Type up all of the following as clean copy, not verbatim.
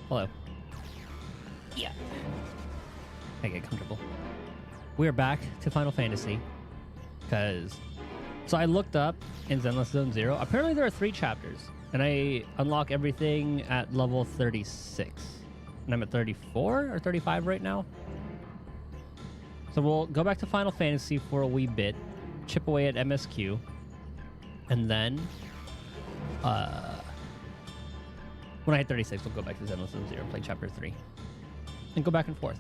Hello. Yeah. I get comfortable. We're back to Final Fantasy. So I looked up in Zenless Zone Zero. Apparently there are 3 chapters. And I unlock everything at level 36. And I'm at 34 or 35 right now. So we'll go back to Final Fantasy for a wee bit. Chip away at MSQ. And then... when I hit 36, we'll go back to Zenless Zone Zero and play Chapter 3. And go back and forth.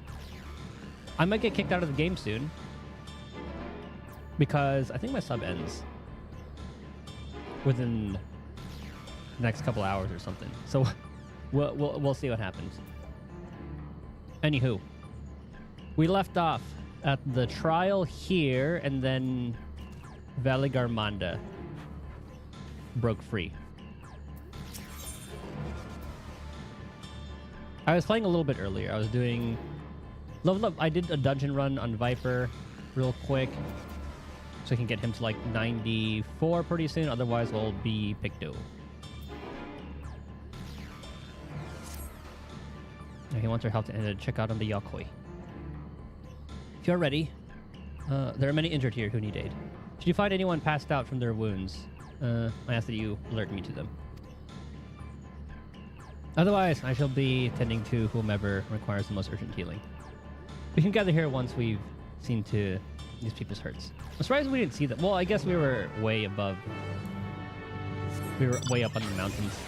I might get kicked out of the game soon. Because I think my sub ends within the next couple hours or something. So we'll see what happens. Anywho, we left off at the trial here, and then Valley Garmanda broke free. I was playing a little bit earlier. I was doing level up. I did a dungeon run on Viper real quick, so I can get him to like 94 pretty soon. Otherwise, we'll be Picto. Yeah, he wants our help to check out on the Yokoi. If you're ready, there are many injured here who need aid. Should you find anyone passed out from their wounds, I ask that you alert me to them. Otherwise, I shall be tending to whomever requires the most urgent healing. We can gather here once we've seen to these people's hurts. I'm surprised we didn't see them. Well, I guess we were way above. We were way up on the mountains.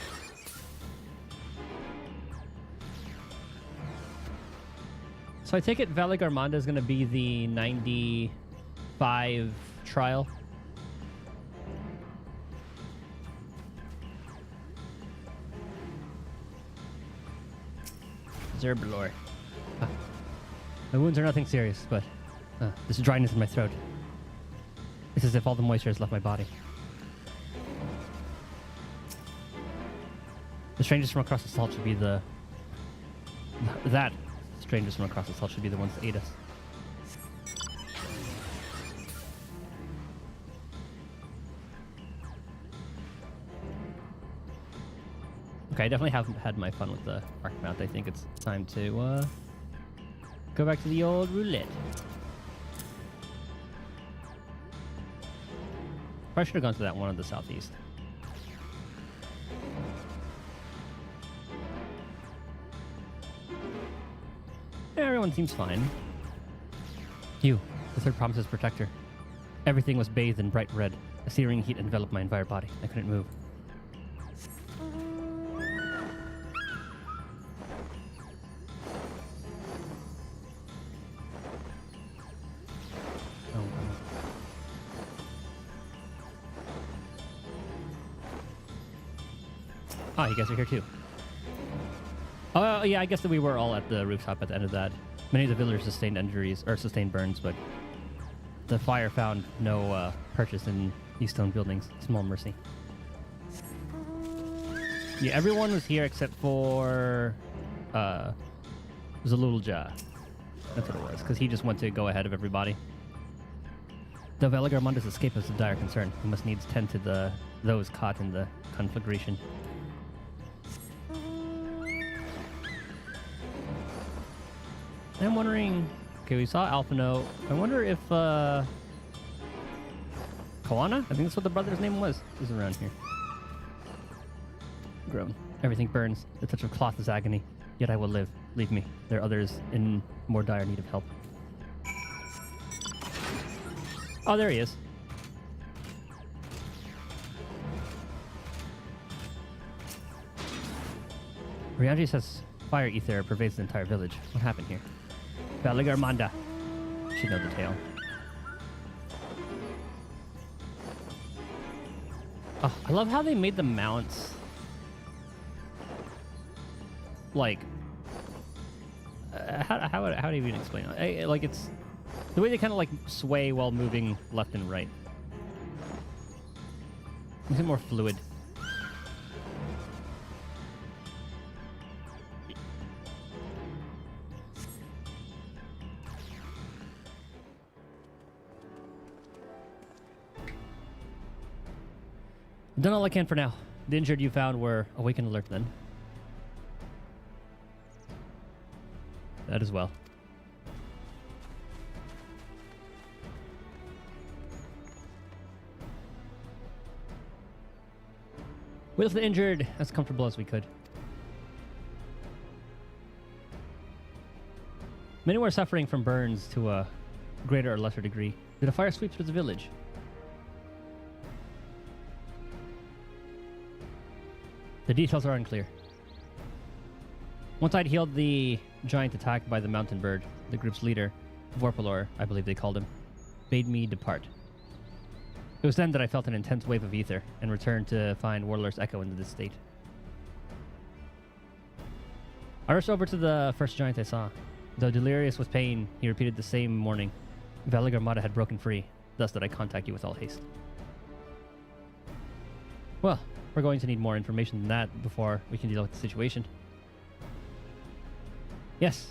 So I take it Valley Garmanda is going to be the 95 trial. Zerbalor. My wounds are nothing serious, but this dryness in my throat. It's as if all the moisture has left my body. The strangers from across the salt should be the... strangers from across the salt should be the ones that aid us. Okay, I definitely haven't had my fun with the arc mount. I think it's time to go back to the old roulette. Probably should have gone to that one on the southeast. Yeah, everyone seems fine. You, the third promise's protector. Everything was bathed in bright red. A searing heat enveloped my entire body. I couldn't move. Oh, you guys are here too. Oh, yeah, I guess that we were all at the rooftop at the end of that. Many of the villagers sustained injuries, or sustained burns, but the fire found no purchase in these stone buildings. Small mercy. Yeah, everyone was here except for Zalulja. That's what it was, because he just went to go ahead of everybody. The Valley Garmanda's escape is a dire concern. We must needs tend to those caught in the conflagration. I'm wondering... Okay, we saw Alphino. I wonder if, Koana? I think that's what the brother's name was. Is around here. Groan. Everything burns. The touch of cloth is agony. Yet I will live. Leave me. There are others in more dire need of help. Oh, there he is. Ryanji says fire ether pervades the entire village. What happened here? Valley Garmanda. Should know the tale. Oh, I love how they made the mounts like how do you even explain it? Like it's the way they kind of like sway while moving left and right. Makes it more fluid. I've done all I can for now. The injured you found were awakened alert then. that as well. We left the injured as comfortable as we could. Many were suffering from burns to a greater or lesser degree. Did a fire sweep through the village? The details are unclear. Once I'd healed the giant attacked by the mountain bird, the group's leader, Vorpalor, I believe they called him, bade me depart. It was then that I felt an intense wave of ether and returned to find Warlord's echo in this state. I rushed over to the first giant I saw. Though delirious with pain, he repeated the same morning. Valigarmata had broken free, thus that I contact you with all haste. Well, we're going to need more information than that before we can deal with the situation. Yes,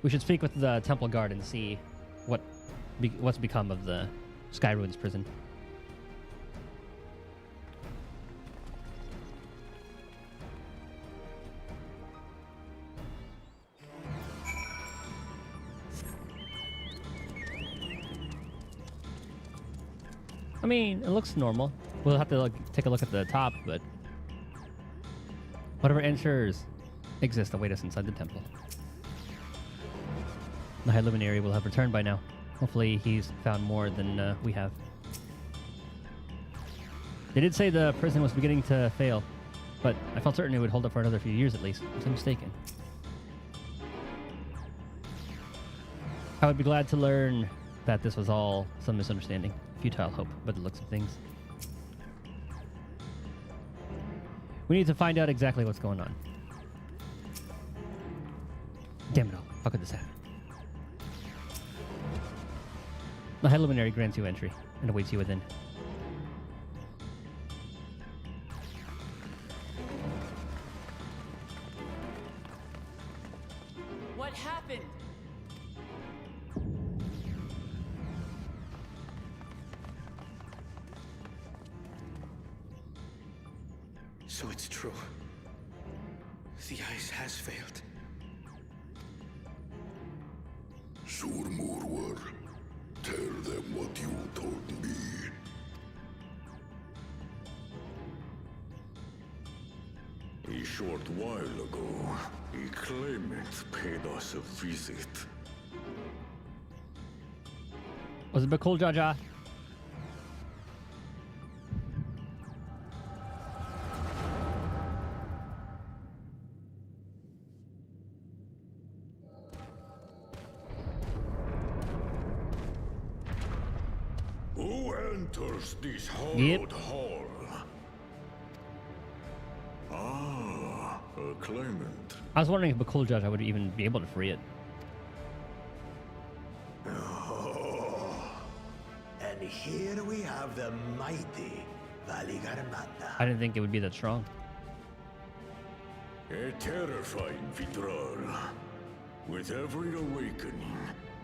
we should speak with the temple guard and see what's become of the Sky Ruins prison. I mean, it looks normal. We'll have to take a look at the top, but whatever answers exist await us inside the temple. The High Luminary will have returned by now. Hopefully he's found more than we have. They did say the prison was beginning to fail, but I felt certain it would hold up for another few years at least. Was I mistaken? I would be glad to learn that this was all some misunderstanding. Futile hope, by the looks of things. We need to find out exactly what's going on. Damn it all. How could this happen? The High Luminary grants you entry and awaits you within. What happened? So it's true. The ice has failed. Surmurwar, tell them what you told me. A short while ago, a claimant paid us a visit. Was it Bakul Jaja? Who enters this hallowed hall? Ah, a claimant. I was wondering if Bakul Jaja would even be able to free it. And here we have the mighty Valigarmata. I didn't think it would be that strong. A terrifying withdrawal. With every awakening,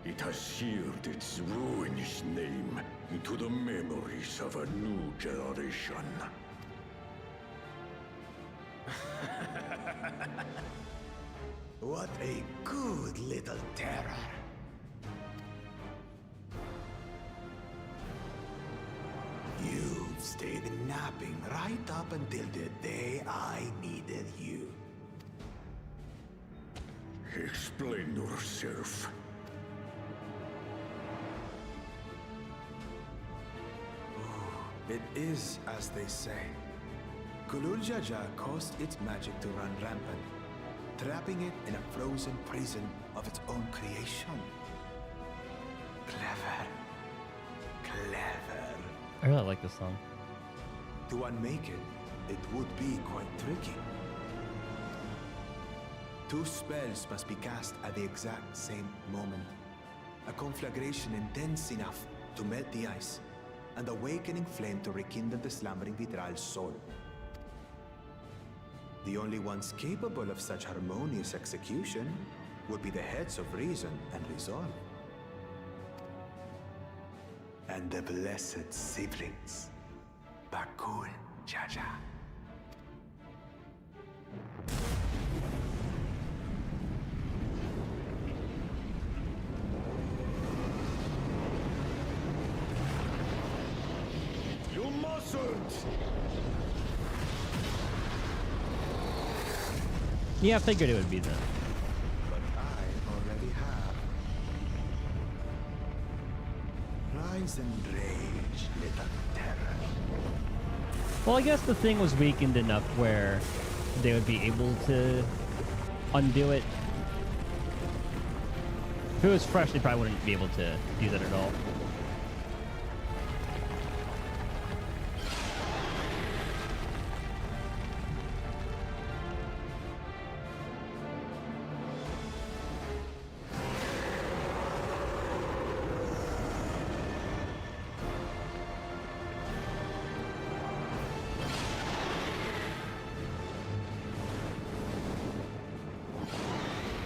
it has seared its ruinous name into the memories of a new generation. What a good little terror. You've stayed napping right up until the day I needed you. Explain yourself. It is as they say. Kulul Jaja caused its magic to run rampant, trapping it in a frozen prison of its own creation. Clever. Clever. I really like this song. To unmake it, it would be quite tricky. 2 spells must be cast at the exact same moment. A conflagration intense enough to melt the ice, and awakening flame to rekindle the slumbering Vitral's soul. The only ones capable of such harmonious execution would be the heads of reason and resolve. And the blessed siblings, Bakul Jaja. Yeah, I figured it would be them. But I already have. Rise and rage, little terror. Well, I guess the thing was weakened enough where they would be able to undo it. If it was fresh, they probably wouldn't be able to do that at all.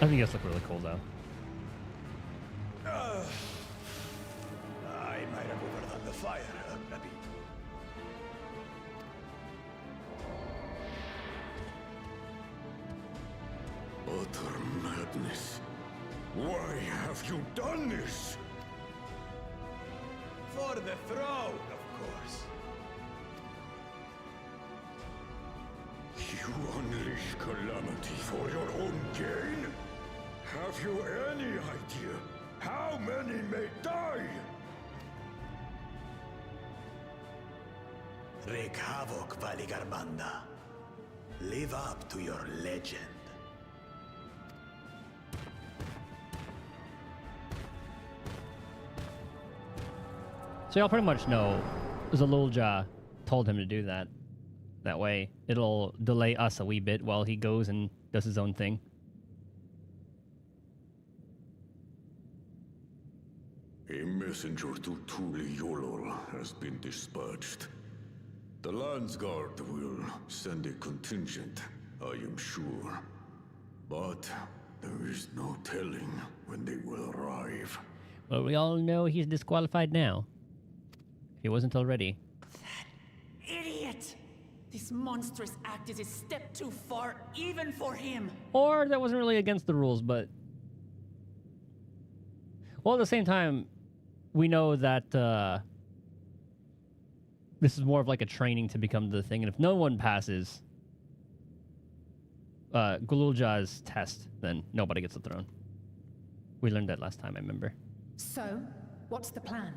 I think this look really cool though. I might have overdone the fire a bit. Utter madness. Why have you done this? For the throne, of course. You unleash calamity for your own gain? Have you any idea how many may die? Wreak havoc, Valigarmanda. Live up to your legend. So y'all pretty much know Zululja told him to do that. That way, it'll delay us a wee bit while he goes and does his own thing. A messenger to Tuli Yolol has been dispatched. The Landsguard will send a contingent, I am sure. But there is no telling when they will arrive. Well, we all know he's disqualified now. If he wasn't already. Idiot! This monstrous act is a step too far, even for him. Or that wasn't really against the rules, but... Well, at the same time, we know that this is more of like a training to become the thing. And if no one passes Gululja's test, then nobody gets the throne. We learned that last time, I remember. So, what's the plan?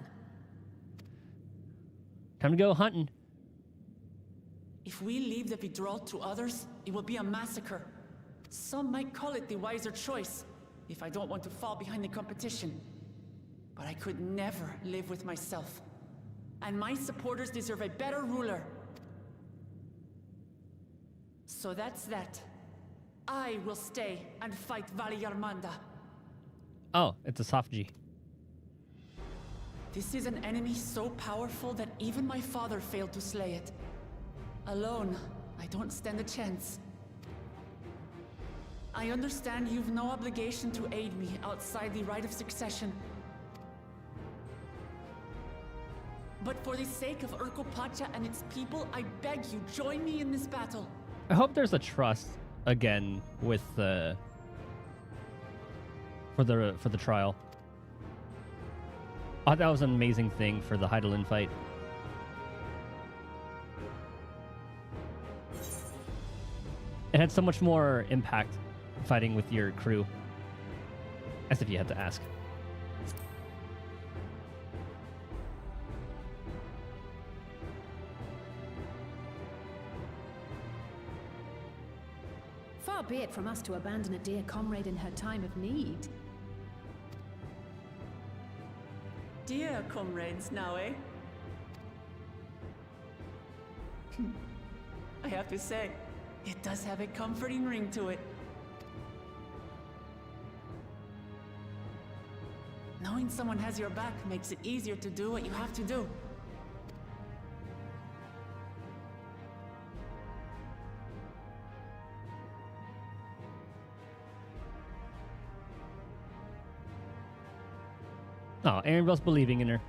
Time to go hunting. If we leave the withdrawal to others, it will be a massacre. Some might call it the wiser choice, if I don't want to fall behind the competition. But I could never live with myself. And my supporters deserve a better ruler. So that's that. I will stay and fight Valigarmanda. Oh, it's a soft G. This is an enemy so powerful that even my father failed to slay it. Alone, I don't stand a chance. I understand you've no obligation to aid me outside the right of succession. But for the sake of Urkopacha and its people, I beg you, join me in this battle. I hope there's a trust again with the for the trial. I thought that was an amazing thing for the Heidelin fight. It had so much more impact fighting with your crew. As if you had to ask. Far be it from us to abandon a dear comrade in her time of need. Dear comrades now, eh? I have to say, it does have a comforting ring to it. Knowing someone has your back makes it easier to do what you have to do. Oh, Erenvel's believing in her.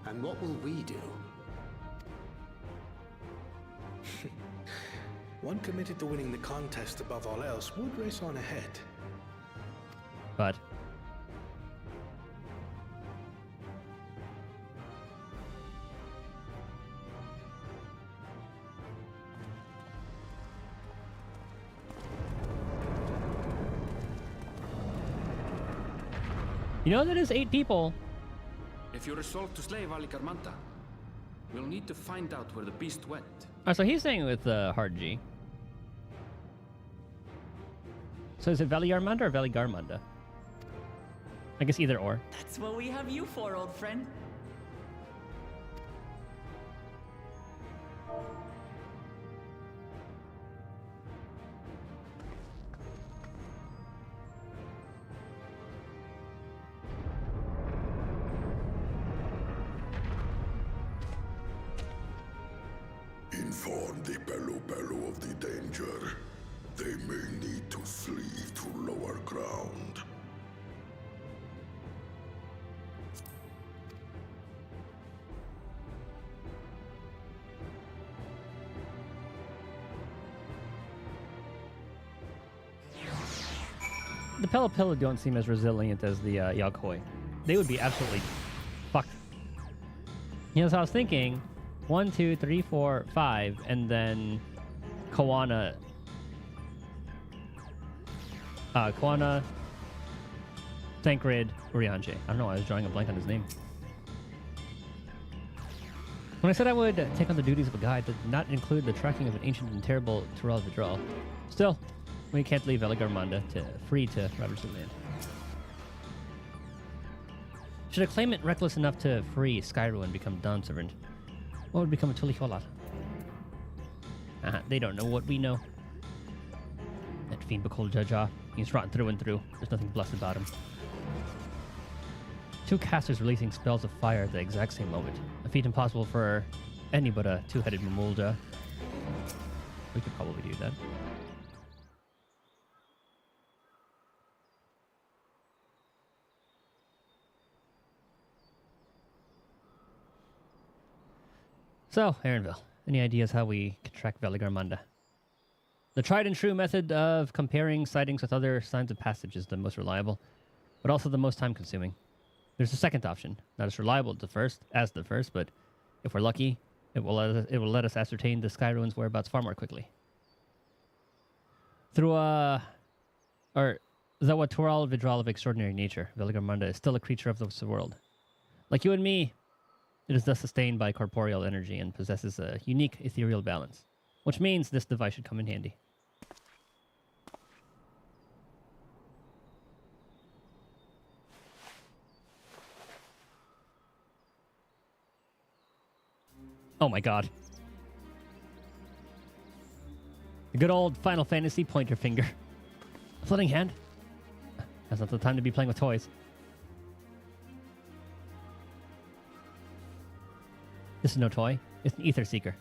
And what will we do? One committed to winning the contest above all else would race on ahead. But You know that is 8 people. If you're resolved to slay Valigarmanta, we'll need to find out where the beast went. Oh, so he's saying with hard G. So is it Valigarmanda or Valigarmanda? I guess either or. That's what we have you for, old friend. Inform the Bello of the danger. They may need to flee to lower ground. The Pelopello don't seem as resilient as the Yakoi. They would be absolutely fucked. You know, so I was thinking 1, 2, 3, 4, 5, and then Koana. Koana, Tancred, Urianger. I don't know why I was drawing a blank on his name. When I said I would take on the duties of a guide, did not include the tracking of an ancient and terrible Tyrell Vidral. Still, we can't leave Valigarmanda free to ravage the land. Should a claimant reckless enough to free Skyruin become Dawn Servant, what would become of Tuliholat? They don't know what we know. That fiend Bakul Jaja, he's rotten through and through. There's nothing blessed about him. 2 casters releasing spells of fire at the exact same moment. A feat impossible for any but a 2-headed Mamulja. We could probably do that. So, Aaronville, any ideas how we can track Valigarmanda? The tried and true method of comparing sightings with other signs of passage is the most reliable, but also the most time consuming. There's a second option, not as reliable as the first, but if we're lucky, it will let us ascertain the Skyruin's whereabouts far more quickly. Though a Tyrell Vidral of extraordinary nature, Valigarmanda is still a creature of this world. Like you and me, it is thus sustained by corporeal energy and possesses a unique ethereal balance, which means this device should come in handy. Oh my god. The good old Final Fantasy pointer finger. A floating hand? That's not the time to be playing with toys. This is no toy. It's an ether seeker.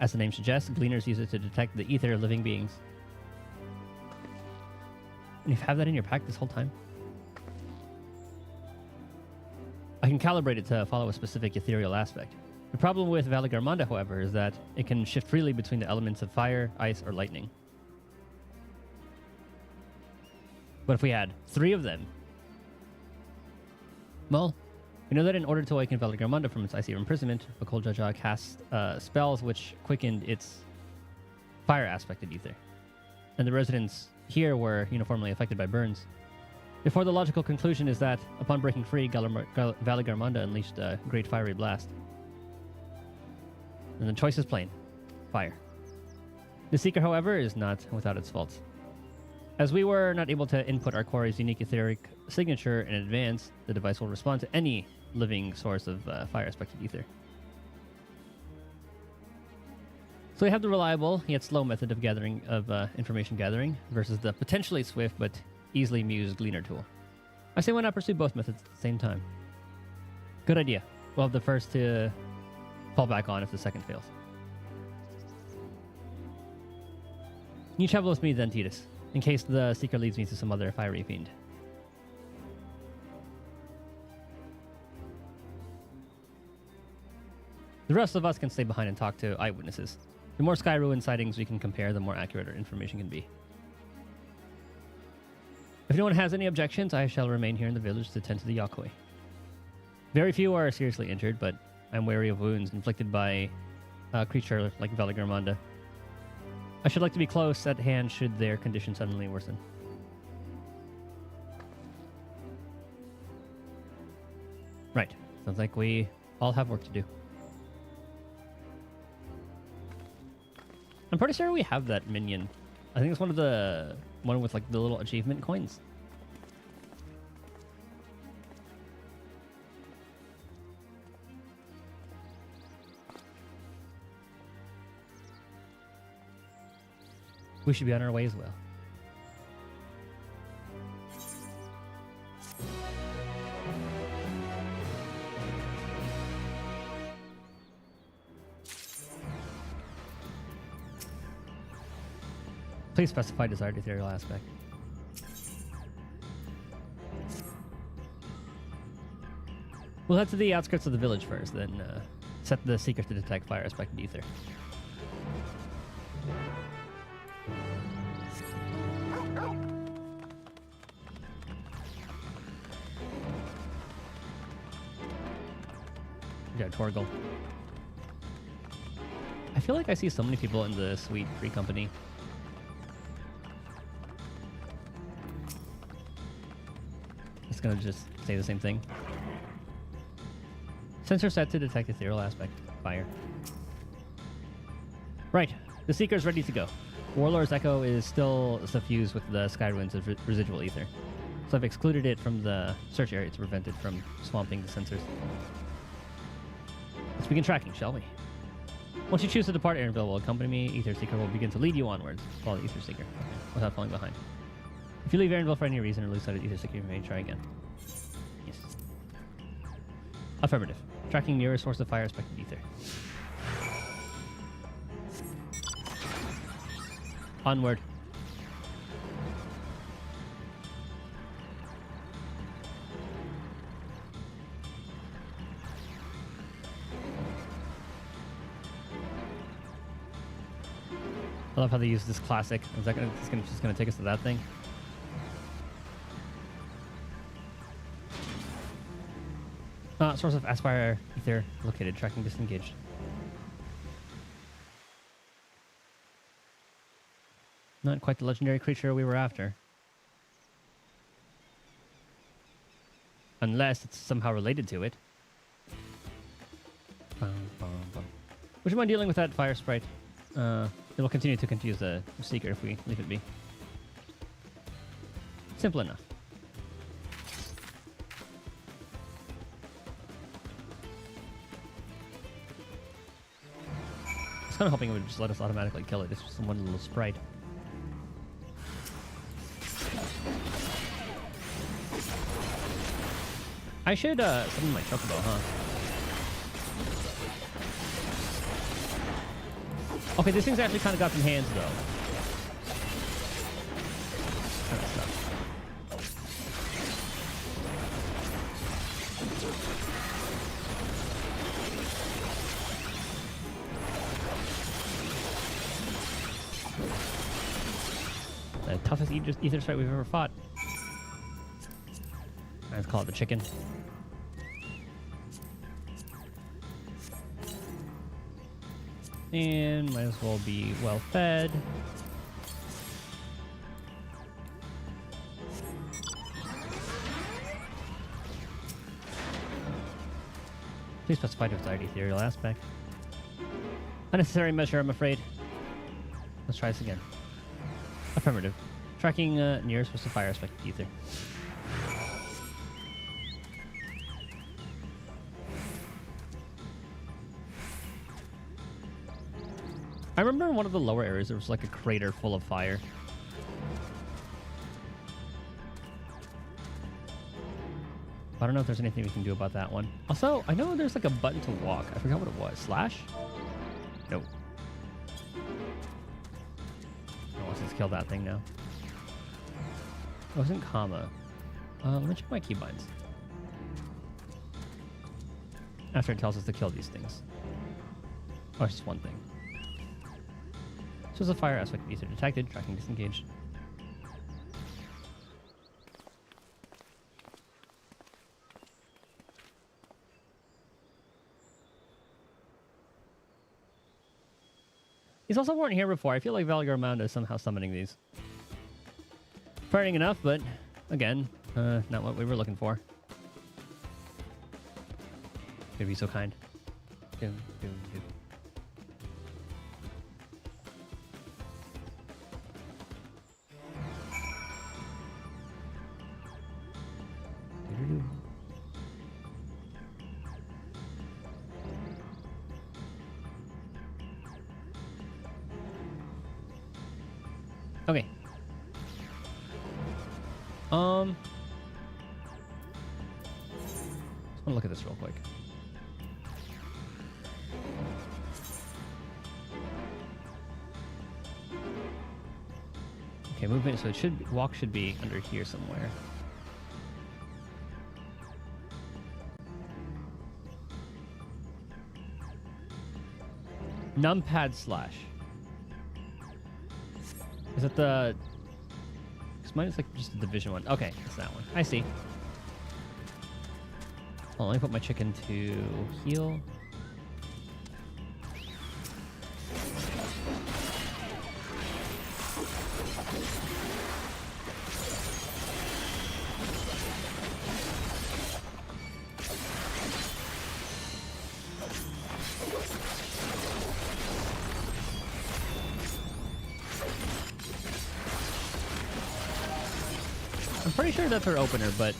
As the name suggests, gleaners use it to detect the ether of living beings. And you've had that in your pack this whole time? I can calibrate it to follow a specific ethereal aspect. The problem with Valigarmanda, however, is that it can shift freely between the elements of fire, ice, or lightning. But if we had 3 of them, well, we know that in order to awaken Valigarmanda from its icy imprisonment, Bakul Jaja cast spells which quickened its fire-aspected ether. And the residents here were uniformly affected by burns. Therefore, the logical conclusion is that, upon breaking free, Valigarmanda unleashed a great fiery blast. And the choice is plain. Fire. The Seeker, however, is not without its faults. As we were not able to input our quarry's unique etheric signature in advance, the device will respond to any living source of fire-aspected ether. So we have the reliable, yet slow method of information gathering versus the potentially swift but easily mused Gleaner tool. I say why not pursue both methods at the same time? Good idea. We'll have the first to fall back on if the second fails. You travel with me then, Titus, in case the Seeker leads me to some other fiery fiend. The rest of us can stay behind and talk to eyewitnesses. The more Skyruin sightings we can compare, the more accurate our information can be. If no one has any objections, I shall remain here in the village to tend to the Yakoi. Very few are seriously injured, but I'm wary of wounds inflicted by a creature like Valigarmanda. I should like to be close at hand should their condition suddenly worsen. Right. Sounds like we all have work to do. I'm pretty sure we have that minion. I think it's one with like the little achievement coins. We should be on our way as well. Please specify desired ethereal aspect. We'll head to the outskirts of the village first, then set the seeker to detect fire aspect ether. Yeah, Torgal. I feel like I see so many people in the sweet free company. It's gonna just say the same thing. Sensor set to detect ethereal aspect fire. Right, the Seeker's ready to go. Warlord's Echo is still suffused with the Skyruins of residual ether, so I've excluded it from the search area to prevent it from swamping the sensors. Let's begin tracking, shall we? Once you choose to depart, Aaronville will accompany me. Ether Seeker will begin to lead you onwards. Follow the Ether Seeker, without falling behind. If you leave Aaronville for any reason or lose sight of Ether Seeker, you may try again. Yes. Affirmative. Tracking nearest source of fire aspect ether. Onward. I love how they use this classic. Is that just gonna take us to that thing? Source of Aspire Ether located. Tracking disengaged. Not quite the legendary creature we were after. Unless it's somehow related to it. Bum, bum, bum. Would you mind dealing with that fire sprite? It will continue to confuse the Seeker if we leave it be. Simple enough. I was kind of hoping it would just let us automatically kill it. It's just one little sprite. I should summon my chocobo, huh? Okay, this thing's actually kind of got some hands, though. Kind of sucks. The toughest ether sprite we've ever fought. Let's call it the chicken. And might as well be well fed. Please specify desired ethereal aspect. Unnecessary measure, I'm afraid. Let's try this again. Affirmative. Tracking nearest source of fire aspect ether. I remember in one of the lower areas there was like a crater full of fire. I don't know if there's anything we can do about that one. Also, I know there's like a button to walk. I forgot what it was. Slash? No. Oh, let's just kill that thing now. Oh, it wasn't comma. Let me check my keybinds. After it tells us to kill these things. Oh, it's just one thing. Source of fire aspect ether detected. Tracking disengaged. These also weren't here before. I feel like Valgaramanda is somehow summoning these. Frightening enough, but again, not what we were looking for. Could be so kind. Doom, doom, doom. Doo-doo-doo. Okay. Just want to look at this real quick. Okay, movement. So it should walk should be under here somewhere. Numpad slash. Is it the? Because mine is like just the division one. Okay, it's that one. I see. Oh, let me put my chicken to heal. I'm pretty sure that's her opener, but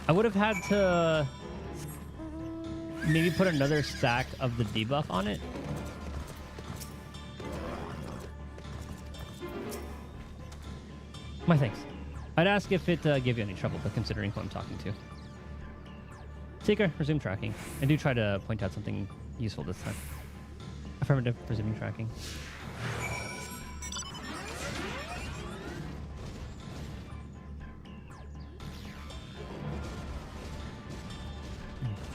I would have had to maybe put another stack of the debuff on it. My thanks. I'd ask if it gave you any trouble, but considering who I'm talking to. Seeker, resume tracking. I do try to point out something useful this time. Affirmative, resuming tracking.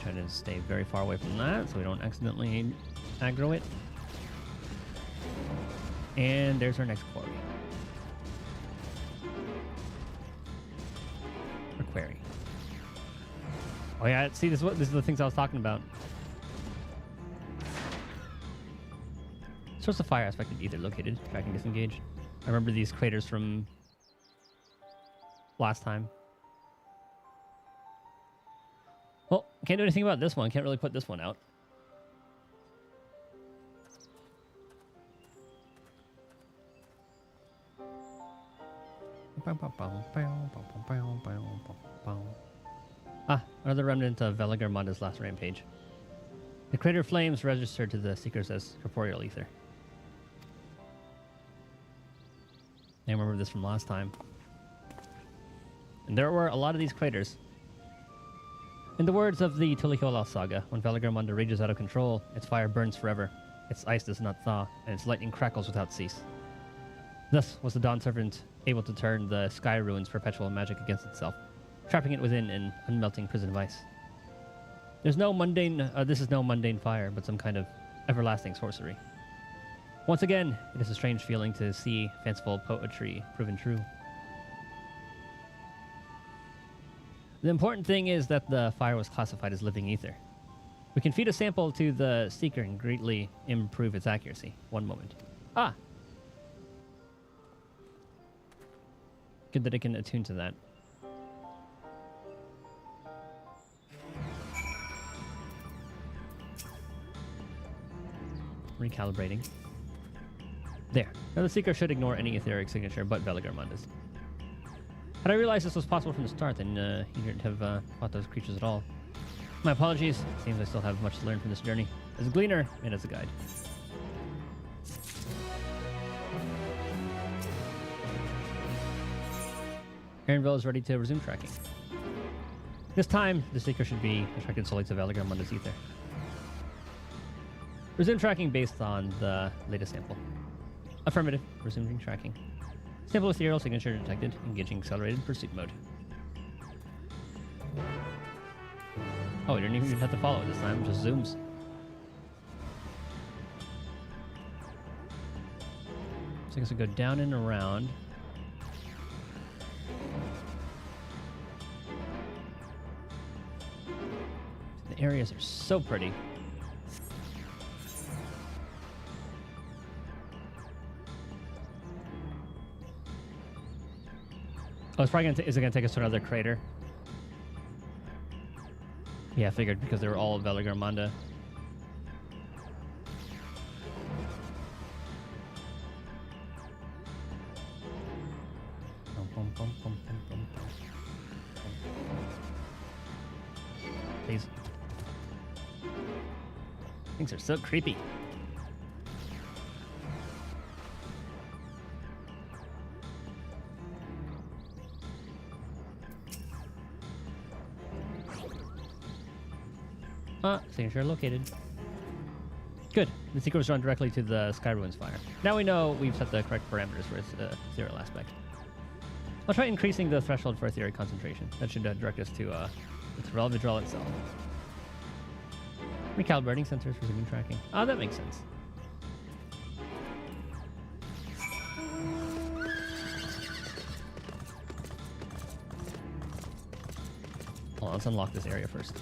Try to stay very far away from that so we don't accidentally aggro it. And there's our next quarry. Or query. Oh yeah, see, this is the things I was talking about. Source of fire aspected ether located. Tracking disengaged. I remember these craters from last time. Well, can't do anything about this one. Can't really put this one out. Ah, another remnant of Veliger Monda's last rampage. The crater flames registered to the Seekers as corporeal ether. I remember this from last time. And there were a lot of these craters. In the words of the Tulihola saga, when Veliger Monda rages out of control, its fire burns forever, its ice does not thaw, and its lightning crackles without cease. Thus was the Dawn Servant able to turn the Sky Ruin's perpetual magic against itself, trapping it within an unmelting prison of ice. This is no mundane fire, but some kind of everlasting sorcery. Once again, it is a strange feeling to see fanciful poetry proven true. The important thing is that the fire was classified as living ether. We can feed a sample to the Seeker and greatly improve its accuracy. One moment. Ah! Good that it can attune to that. Recalibrating. There. Now the Seeker should ignore any etheric signature but Veliger Monda's. Had I realized this was possible from the start, then he wouldn't have fought those creatures at all. My apologies. Seems I still have much to learn from this journey, as a gleaner and as a guide. Aaronville is ready to resume tracking. This time, the Seeker should be attracted solely to Veliger Monda's ether. Resume tracking based on the latest sample. Affirmative. Resuming tracking. Sample ethereal signature detected. Engaging accelerated pursuit mode. Oh, you didn't even have to follow it this time. It just zooms. So I guess we go down and around. The areas are so pretty. Oh, it's probably is it gonna take us to another crater? Yeah, I figured because they were all Valigarmanda. Please. Things are so creepy. Signature located. Good. The secret was drawn directly to the Sky Ruins fire. Now we know we've set the correct parameters for its serial aspect. I'll try increasing the threshold for theory concentration. That should direct us to its Vidral itself. Recalibrating sensors for zooming tracking. Ah, that makes sense. Hold on, let's unlock this area first.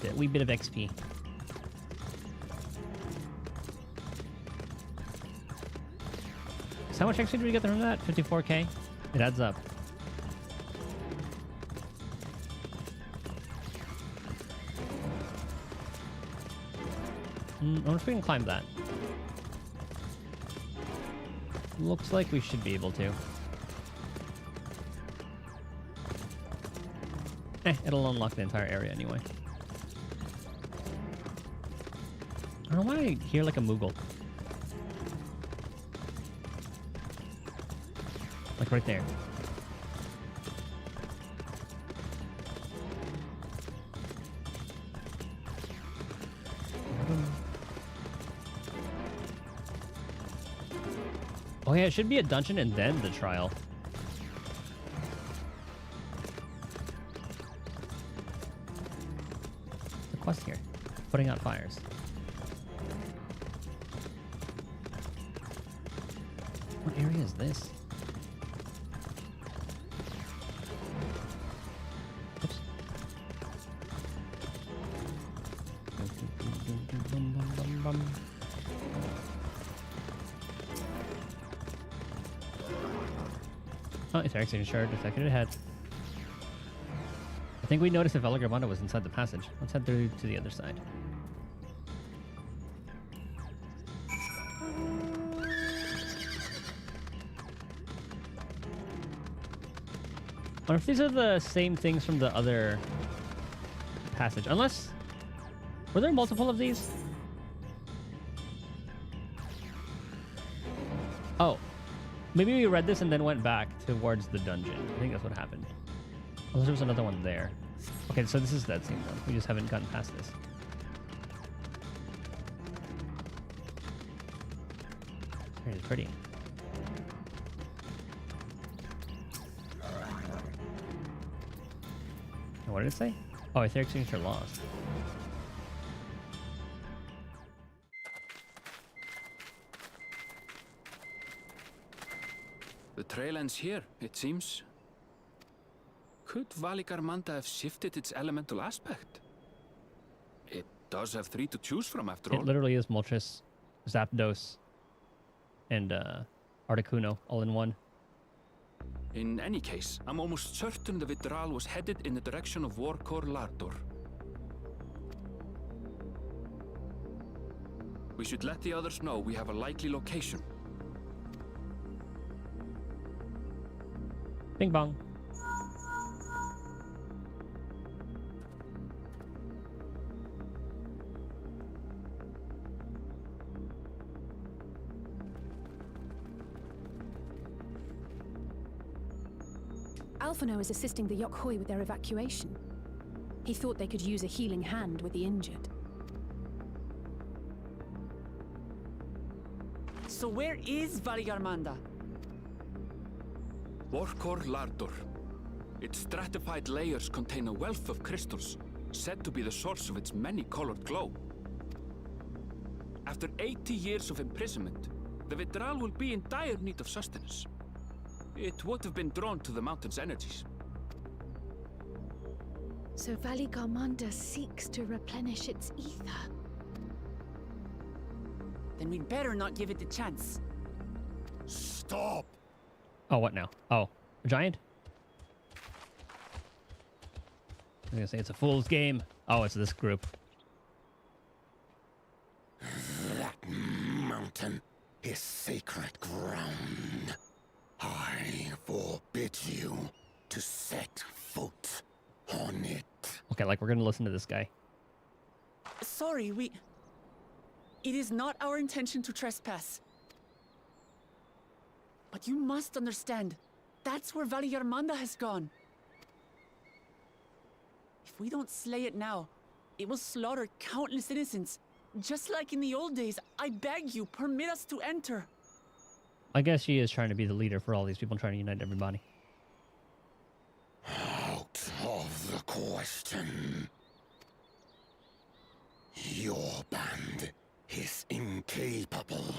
Get a wee bit of XP. So how much XP did we get from that? 54k? It adds up. I wonder if we can climb that. Looks like we should be able to. It'll unlock the entire area anyway. I don't know why I hear like a Moogle. Like right there. Oh yeah, it should be a dungeon and then the trial. The quest here. Putting out fires. What area is this? Oops. Oh, it's Eric's signature detected ahead. I think we noticed if Valigarmanda was inside the passage. Let's head through to the other side. I wonder if these are the same things from the other passage. Unless... Were there multiple of these? Oh. Maybe we read this and then went back towards the dungeon. I think that's what happened. Unless there was another one there. Okay, so this is that same one. We just haven't gotten past this. It's pretty. What did it say? Oh, etheric signature lost. The trail ends here, it seems. Could Valigarmanda have shifted its elemental aspect? It does have 3 to choose from, after all. It literally is Moltres, Zapdos, and Articuno all in one. In any case, I'm almost certain the Vidral was headed in the direction of Warkor Lardor. We should let the others know we have a likely location. Bing bong. Alphino is assisting the Yokhoi with their evacuation. He thought they could use a healing hand with the injured. So where is Valigarmanda? Warkor Lardor. Its stratified layers contain a wealth of crystals, said to be the source of its many-colored glow. After 80 years of imprisonment, the Vidral will be in dire need of sustenance. It would have been drawn to the mountain's energies. So Valigarmanda seeks to replenish its ether. Then we'd better not give it the chance. Stop! Oh, what now? Oh, a giant? I'm gonna say it's a fool's game. Oh, it's this group. That mountain is sacred ground. I forbid you to set foot on it. Okay, like we're gonna listen to this guy. Sorry, It is not our intention to trespass. But you must understand, that's where Valliarmanda has gone. If we don't slay it now, it will slaughter countless innocents. Just like in the old days, I beg you, permit us to enter. I guess she is trying to be the leader for all these people, trying to unite everybody. Out of the question. Your band is incapable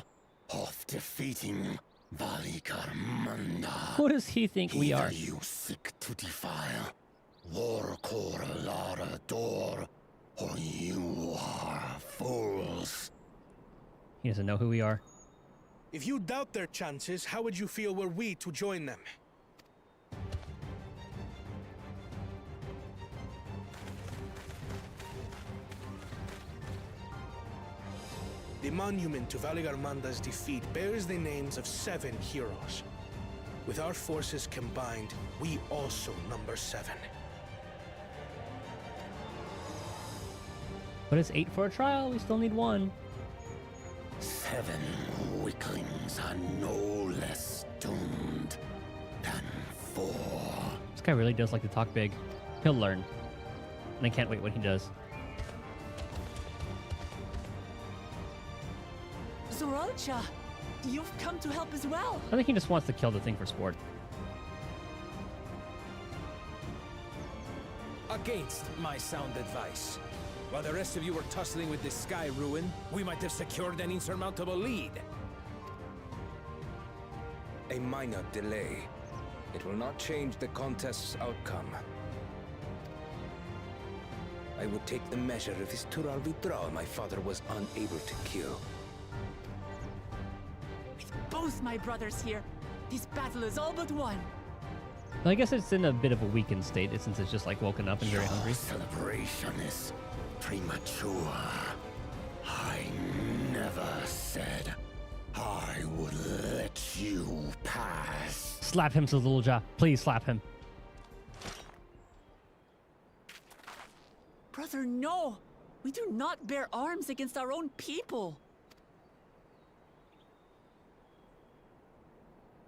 of defeating Valliarmanda. Who does he think we are? Either you seek to defile Warcor Lara Door, or you are fools. He doesn't know who we are. If you doubt their chances, how would you feel were we to join them? The monument to Valliarmanda's defeat bears the names of 7 heroes. With our forces combined, we also number 7. But it's 8 for a trial. We still need 1. 7 weaklings are no less doomed than 4. This guy really does like to talk big. He'll learn. And I can't wait when he does. Zoralcha, you've come to help as well. I think he just wants to kill the thing for sport. Against my sound advice. While the rest of you were tussling with this sky ruin, we might have secured an insurmountable lead. A minor delay. It will not change the contest's outcome. I would take the measure of his Tural withdrawal my father was unable to kill. With both my brothers here, this battle is all but won. Well, I guess it's in a bit of a weakened state since it's just like woken up and very hungry. Celebration is premature. I never said I would let you pass. Slap him, Zazulja. Please slap him. Brother, no! We do not bear arms against our own people.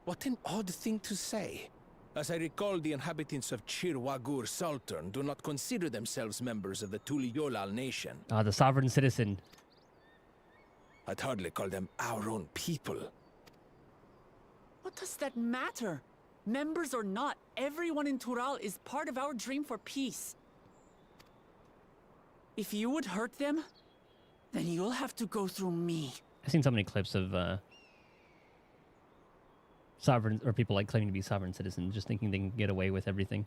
What an odd thing to say. As I recall, the inhabitants of Chir Wagur Sultan do not consider themselves members of the Tuliyolal nation. The sovereign citizen. I'd hardly call them our own people. What does that matter? Members or not, everyone in Tural is part of our dream for peace. If you would hurt them, then you'll have to go through me. I've seen so many clips of sovereign or people like claiming to be sovereign citizens, just thinking they can get away with everything.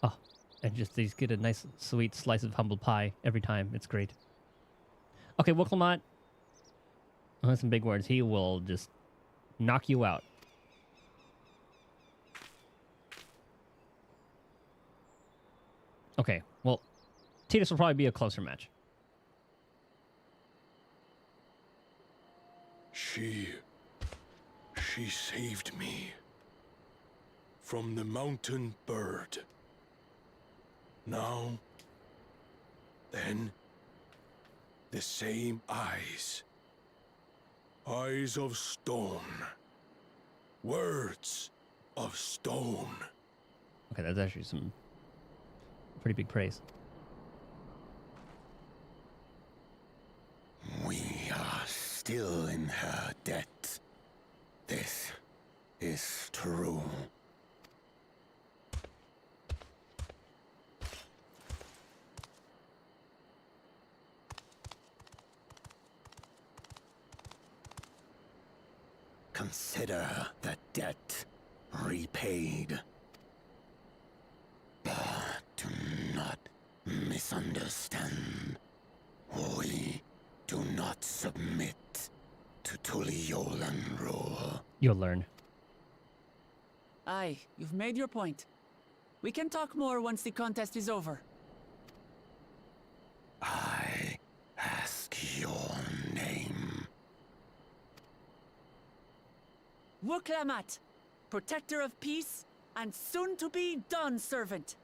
Oh, and just they get a nice sweet slice of humble pie every time. It's great. Okay, Wilclamont. Oh, that's some big words. He will just knock you out. Okay, well, Titus will probably be a closer match. She saved me from the mountain bird. Now, then, the same eyes. Eyes of stone. Words of stone. Okay, that's actually some pretty big praise. We are still in her debt. This is true. Consider the debt repaid. But do not misunderstand. We do not submit to Tuliolan rule. You'll learn. Aye, you've made your point. We can talk more once the contest is over. Wuklamat, protector of peace, and soon-to-be done servant.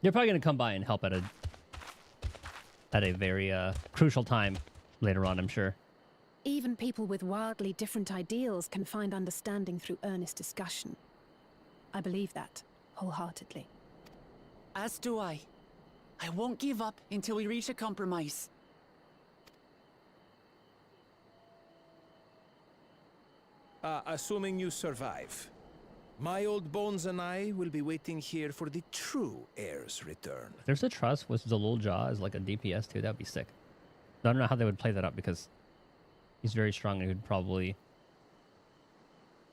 You're probably gonna come by and help at a very crucial time later on, I'm sure. Even people with wildly different ideals can find understanding through earnest discussion. I believe that wholeheartedly. As do I. I won't give up until we reach a compromise. Assuming you survive, my old bones and I will be waiting here for the true heir's return. If there's a trust with Zalul Jaw as like a DPS too, that'd be sick. I don't know how they would play that up because he's very strong and he would probably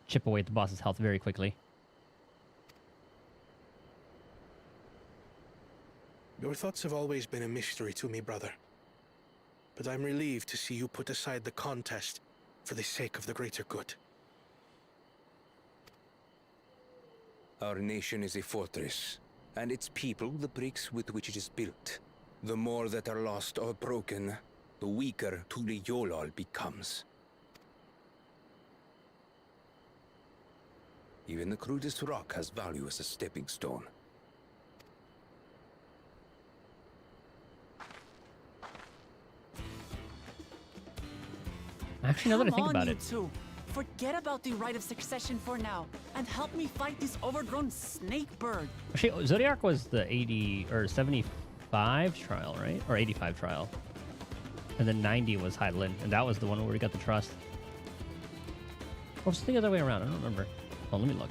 chip away at the boss's health very quickly. Your thoughts have always been a mystery to me, brother. But I'm relieved to see you put aside the contest for the sake of the greater good. Our nation is a fortress, and its people the bricks with which it is built. The more that are lost or broken, the weaker Tuli Yolal becomes. Even the crudest rock has value as a stepping stone. Actually, now that I think about it, Two. Forget about the right of succession for now, and help me fight this overgrown snake bird. actually Zodiac was the 80 or 75 trial, right? Or 85 trial, and then 90 was Heidelin, and that was the one where we got the trust. Or was it the other way around? I don't remember. Oh, let me look.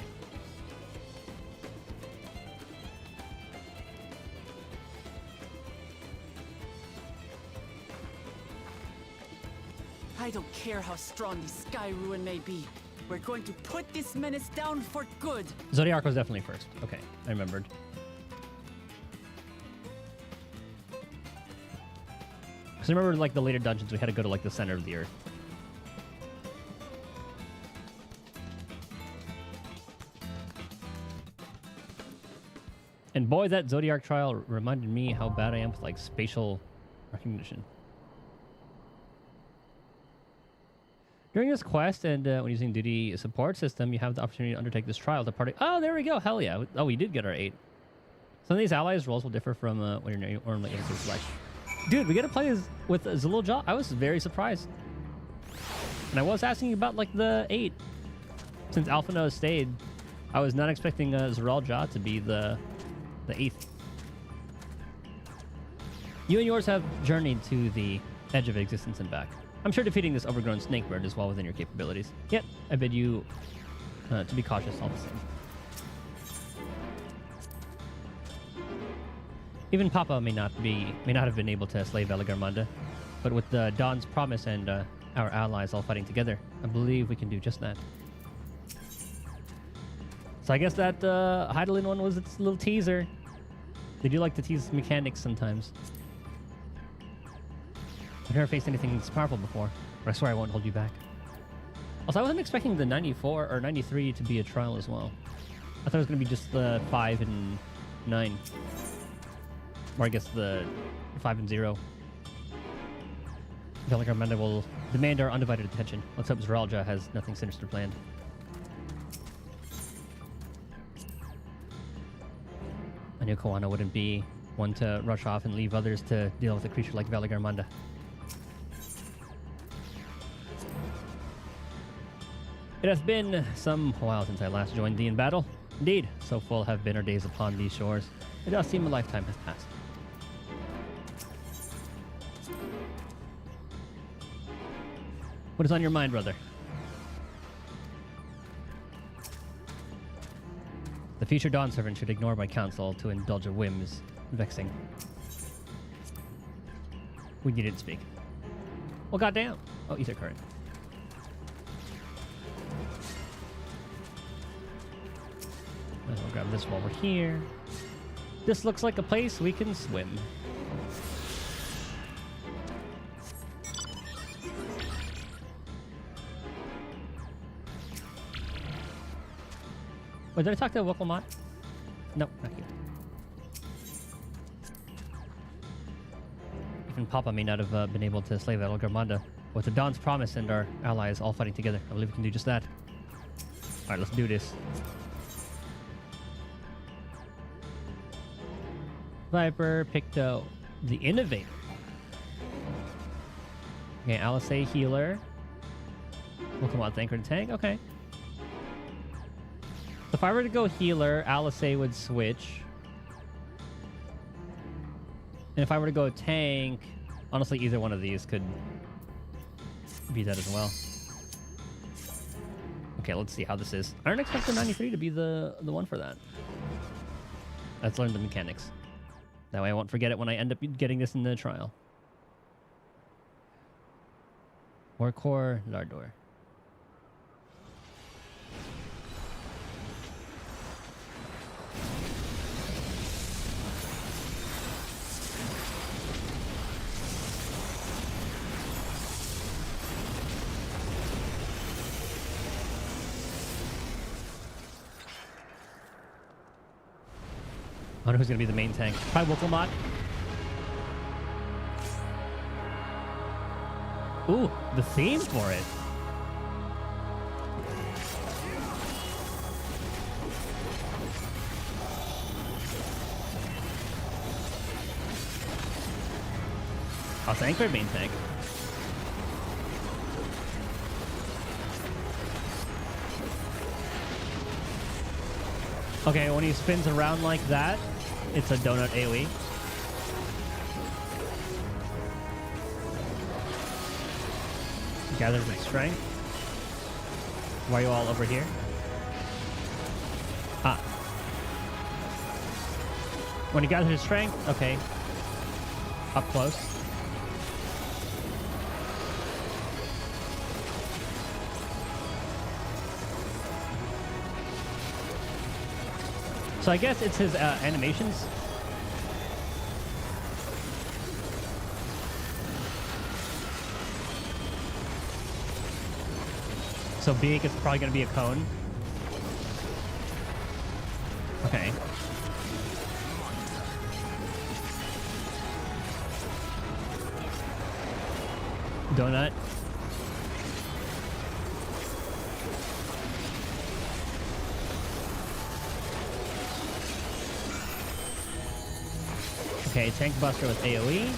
I don't care how strong the Sky Ruin may be. We're going to put this menace down for good. Zodiac was definitely first. Okay, I remembered. Because I remember, like, the later dungeons, we had to go to, like, the center of the earth. And boy, that Zodiac trial reminded me how bad I am with, like, spatial recognition. During this quest and when using duty support system, you have the opportunity to undertake this trial. The party. Oh, there we go. Hell yeah. Oh, we did get our 8. Some of these allies' roles will differ from what you're normally able to select. Dude, we get to play as, with Zalul Jaw. I was very surprised. And I was asking about, like, the 8. Since Alpha Noah stayed, I was not expecting Zalul Jaw to be the 8th. You and yours have journeyed to the edge of existence and back. I'm sure defeating this overgrown snake bird is well within your capabilities. Yet, I bid you to be cautious all the same. Even Papa may not have been able to slay Veligarmanda, but with Dawn's promise and our allies all fighting together, I believe we can do just that. So I guess that Heidelin one was its little teaser. They do like to tease mechanics sometimes. I've never faced anything this powerful before, but I swear I won't hold you back. Also, I wasn't expecting the 94 or 93 to be a trial as well. I thought it was going to be just the 5 and 9. Or I guess the 5 and 0. I feel like Armanda will demand our undivided attention. Let's hope Zeralja has nothing sinister planned. I knew Koana wouldn't be one to rush off and leave others to deal with a creature like Veligarmanda. It hath been some while since I last joined thee in battle. Indeed, so full have been our days upon these shores. It does seem a lifetime has passed. What is on your mind, brother? The future Dawn servant should ignore my counsel to indulge a whim is vexing. We didn't speak. Well, goddamn. Oh, ether current. Might as well grab this while we're here. This looks like a place we can swim. Wait, did I talk to Wukelmot? Nope, not here. and Papa may not have been able to slay Valgarmanda. With the Dawn's promise and our allies all fighting together, I believe we can do just that. Alright, let's do this. Viper picked the Innovator. Okay, Alisei healer. We'll come out Anchor and tank. Okay. So if I were to go healer, Alisei would switch. And if I were to go tank, honestly, either one of these could be that as well. Okay, let's see how this is. I don't expect the 93 to be the one for that. Let's learn the mechanics. That way I won't forget it when I end up getting this in the trial. Warcore, Lardor. I wonder who's going to be the main tank. Probably Wokelmot. Ooh, the theme for it. Oh, it's Anchor main tank. Okay, when he spins around like that, it's a donut AoE. Gathers its strength. Why are you all over here? Ah. When he gathers his strength, okay. Up close. So I guess it's his animations. So big is probably going to be a cone. Okay. Donut. Okay, Tank Buster with AoE.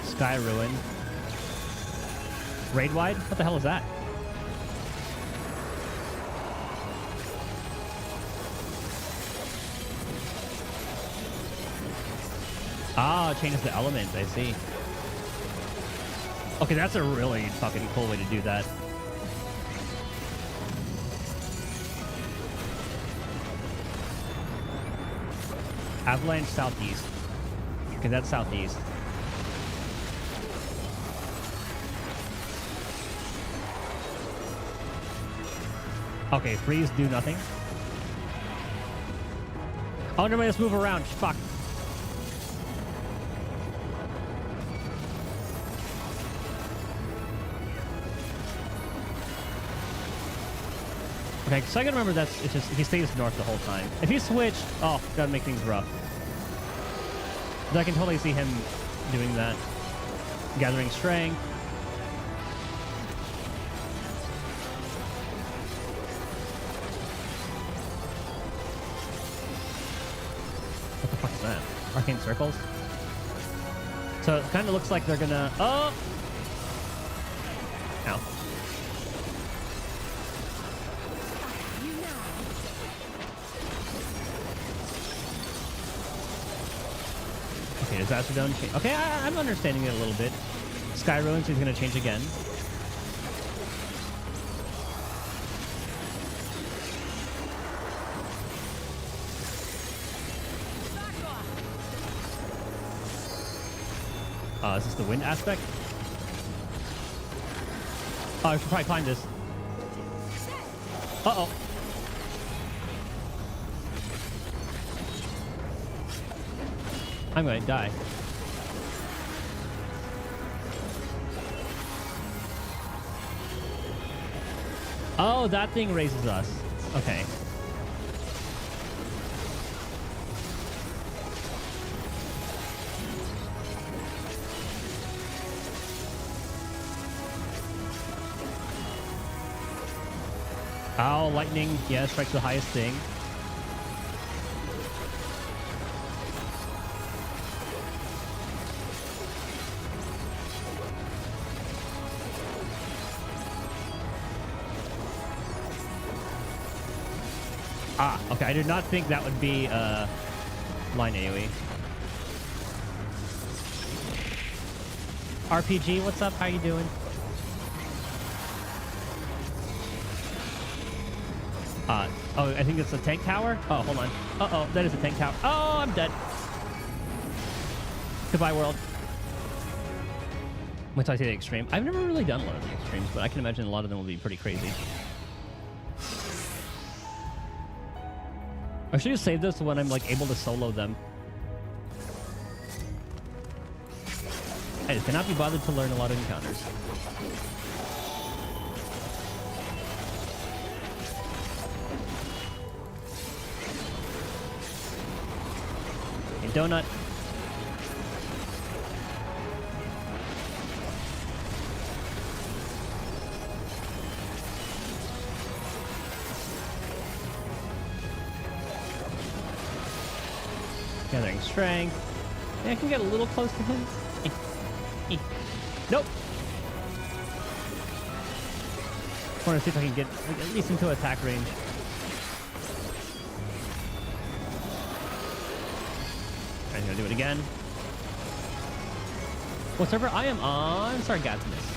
Sky Ruin. Raid Wide? What the hell is that? Ah, it changes the element, I see. Okay, that's a really fucking cool way to do that. Avalanche southeast. Okay, that's southeast. Okay, freeze, do nothing. Oh, never mind, let's move around. Fuck. Okay, so I gotta remember it's just he stays north the whole time. If he switched, oh, that'd make things rough. But I can totally see him doing that. Gathering strength. What the fuck is that? Arcane circles? So it kind of looks like they're gonna... Oh! Ow. Okay, Disaster Zone change. Okay, I'm understanding it a little bit. Sky Ruins is going to change again. Is this the wind aspect? Oh, I should probably climb this. Uh-oh. I'm going to die. Oh, that thing raises us. Okay. Oh, lightning. Yeah, strikes the highest thing. Ah, okay. I did not think that would be line AoE. RPG, what's up? How you doing? Oh, I think it's a tank tower. Oh, hold on. Uh-oh, that is a tank tower. Oh, I'm dead. Goodbye, world. Wait till I see the extreme. I've never really done a lot of the extremes, but I can imagine a lot of them will be pretty crazy. Or should you save this when I'm like able to solo them? I just cannot be bothered to learn a lot of encounters. A donut. Gathering strength. Yeah, I can get a little close to him. Nope. I want to see if I can get like, at least into attack range. I'm gonna do it again. What server? I am on Sargatimus.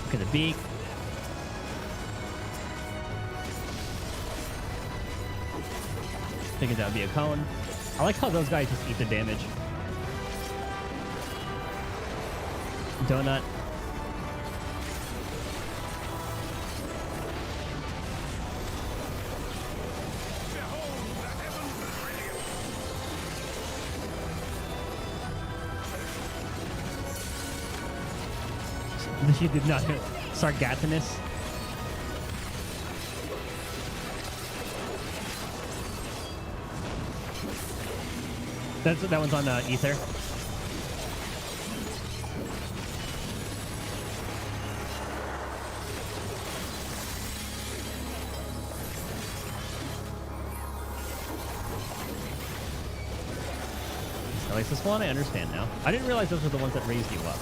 Look at the beak. Thinking that would be a cone. I like how those guys just eat the damage. Donut. You did not hit Sargatimus. That one's on Ether. At least this one I understand now. I didn't realize those were the ones that raised you up.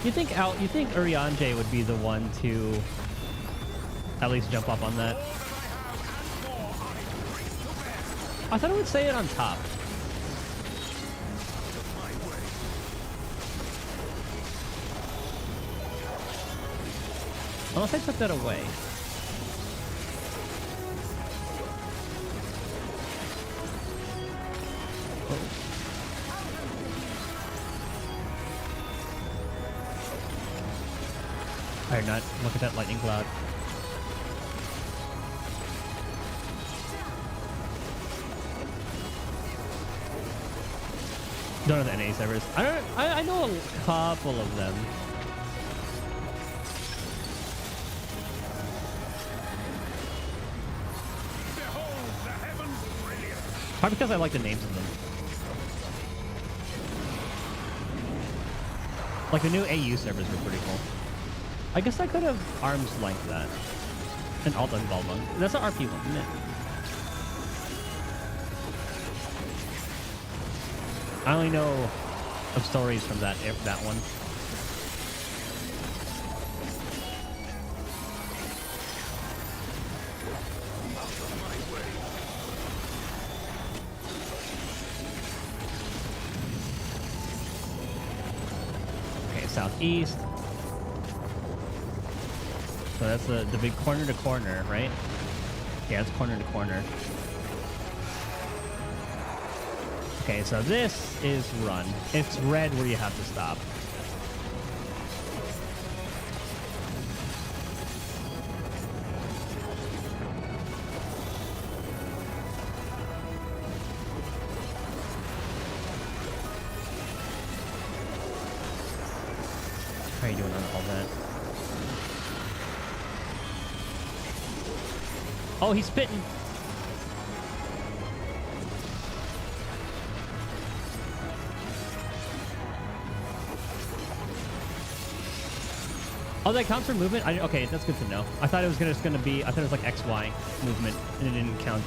You think Urianger would be the one to at least jump up on that? I thought it would say it on top. Unless I took that away. I did not look at that lightning cloud. Don't know the NA servers. I know a couple of them. Probably because I like the names of them. Like the new AU servers were pretty cool. I guess I could have arms length that. And alt involved one. That's an RP one, isn't it? I only know of stories from that one. Okay, southeast. So that's the big corner to corner, right? Yeah, it's corner to corner. Okay, so this is run. It's red where you have to stop. How are you doing on all that? Oh, he's spitting. Oh, that counts for movement? Okay, that's good to know. I thought it was just gonna be, I thought it was like XY movement, and it didn't count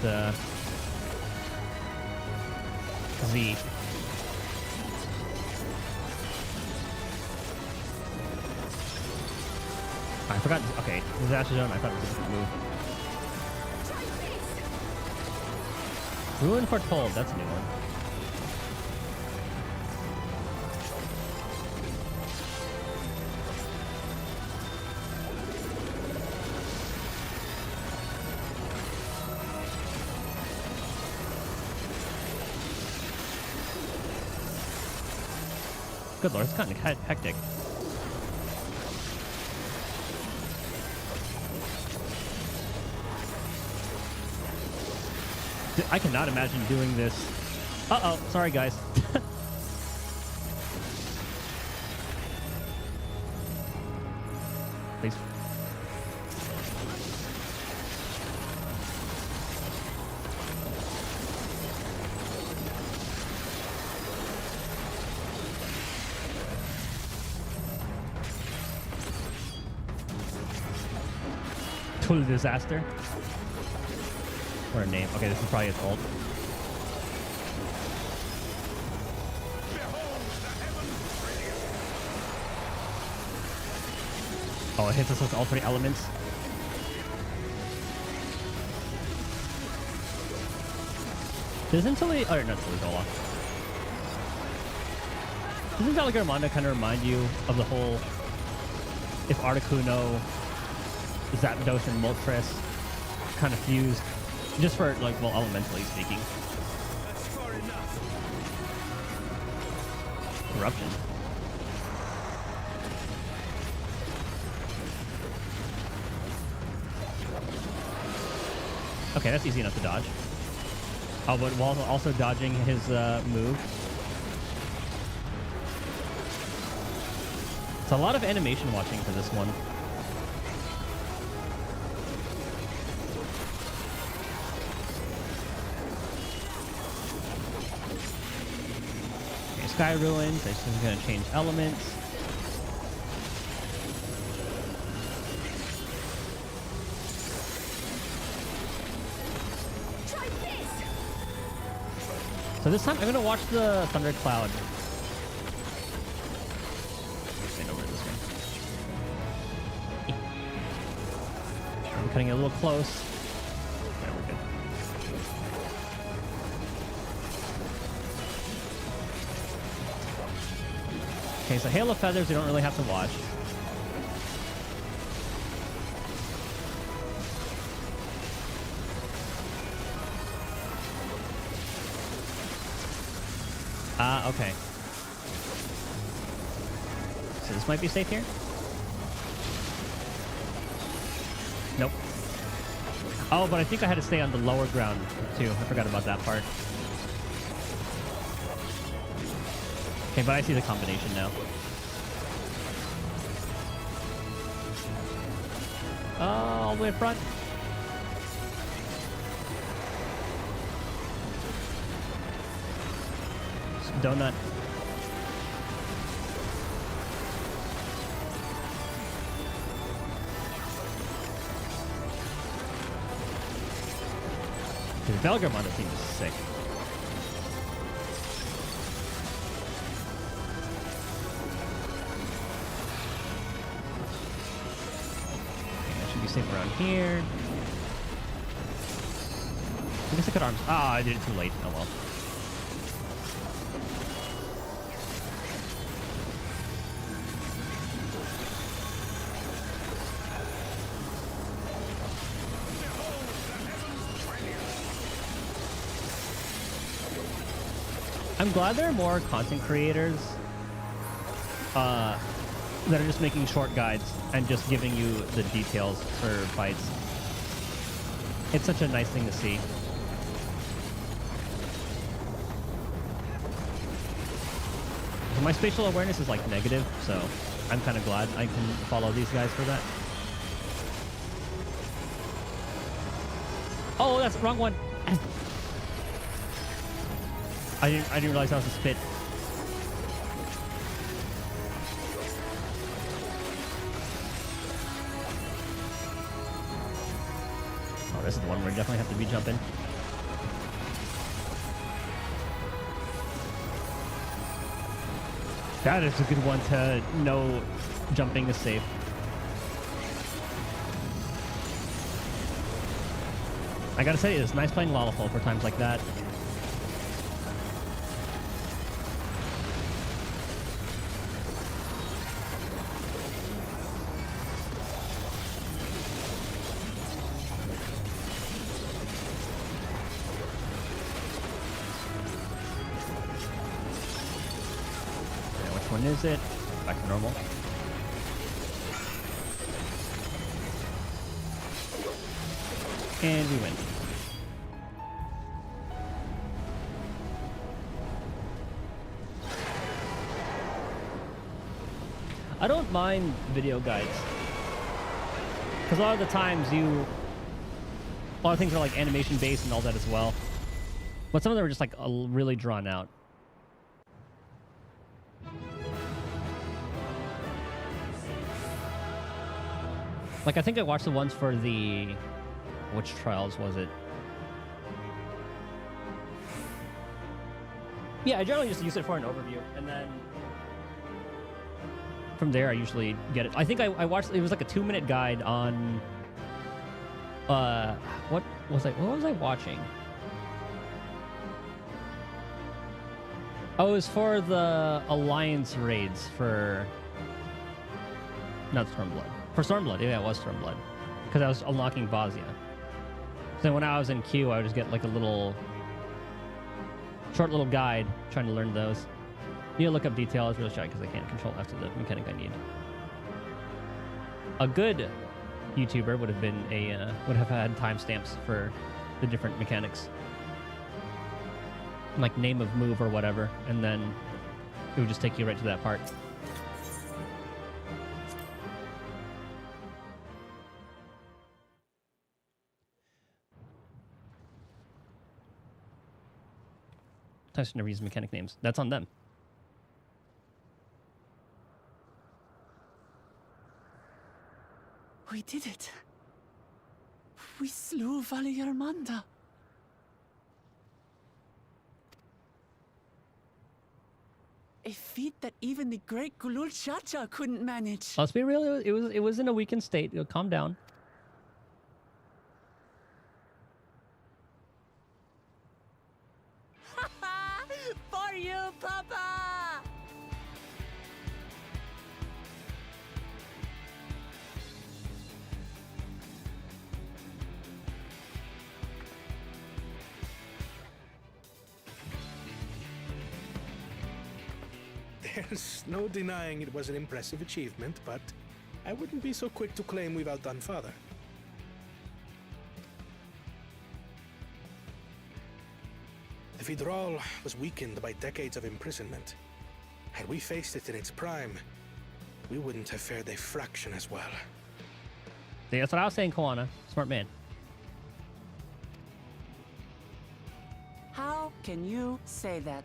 Z. I forgot. Okay, disaster zone. I thought it was a different move. Ruin Foretold. That's a new one. Good lord, it's kind of hectic. I cannot imagine doing this. Uh-oh, sorry guys. Please. Total disaster. Or a name. Okay, this is probably its ult. Oh, it hits us with all three elements. Doesn't Tully... Oh, not Tully, doesn't Valigarmanda kind of remind you of the whole... If Articuno, Zapdos, and Moltres kind of fused? Just for, like, well, elementally speaking. That's far enough. Corruption. Okay, that's easy enough to dodge. Oh, but while also dodging his move. It's a lot of animation watching for this one. Okay, Sky Ruins. This is going to change elements. So this time I'm gonna watch the Thundercloud. Stand over this way. I'm cutting it a little close. Yeah, we're good. Okay, so Hail of Feathers we don't really have to watch. Okay. So this might be safe here? Nope. Oh, but I think I had to stay on the lower ground, too. I forgot about that part. Okay, but I see the combination now. All the way in front. Donut. The Valgarmanda team is sick. Okay, I should be safe around here. I guess I could arms. Ah, I did it too late. Oh well. I'm glad there are more content creators that are just making short guides and just giving you the details for fights. It's such a nice thing to see. My spatial awareness is like negative, so I'm kind of glad I can follow these guys for that. Oh, that's the wrong one. I didn't realize that was a spit. Oh, this is the one where you definitely have to be jumping. That is a good one to know jumping is safe. I gotta say, it's nice playing Lollapalooza for times like that. Which one is it? Back to normal. And we win. I don't mind video guides. Because a lot of the times a lot of things are like animation based and all that as well. But some of them are just like really drawn out. Like I think I watched the ones for the... Which trials was it? Yeah, I generally just use it for an overview, and then from there I usually get it. I think I watched, it was like a 2-minute guide on what was I watching? Oh, it was for the Alliance raids for not Stormblood. For Stormblood, yeah, it was Stormblood. Because I was unlocking Bosnia. So when I was in queue, I would just get like a short little guide trying to learn those. You look up detail, it's really shy because I can't control F to the mechanic I need. A good YouTuber would have had timestamps for the different mechanics. Like name of move or whatever, and then it would just take you right to that part. I should never use mechanic names. That's on them. We did it. We slew Valiarmanda. A feat that even the great Gulul Chacha couldn't manage. Let's be real, it was in a weakened state. Calm down. For you, Papa! There's no denying it was an impressive achievement, but I wouldn't be so quick to claim we've outdone Father. The Fidral was weakened by decades of imprisonment. Had we faced it in its prime, we wouldn't have fared a fraction as well. See, that's what I was saying, Koana. Smart man. How can you say that?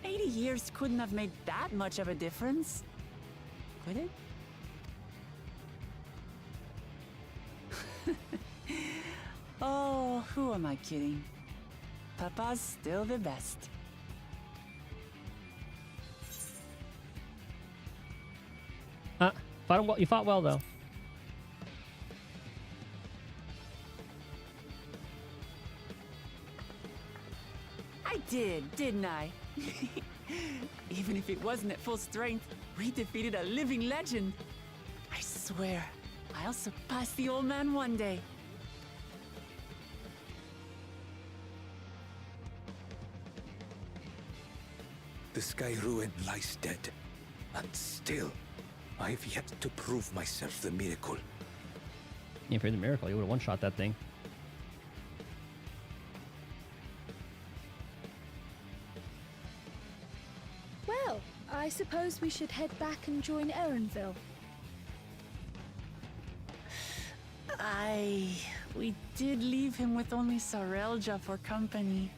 80 years couldn't have made that much of a difference. Could it? Oh, who am I kidding? Papa's still the best. You fought well, though. I did, didn't I? Even if it wasn't at full strength, we defeated a living legend. I swear, I'll surpass the old man one day. The Sky Ruin lies dead, and still, I've yet to prove myself the miracle. If you're the miracle, you would have one-shot that thing. Well, I I suppose we should head back and join Erenville. We did leave him with only Sarelja for company.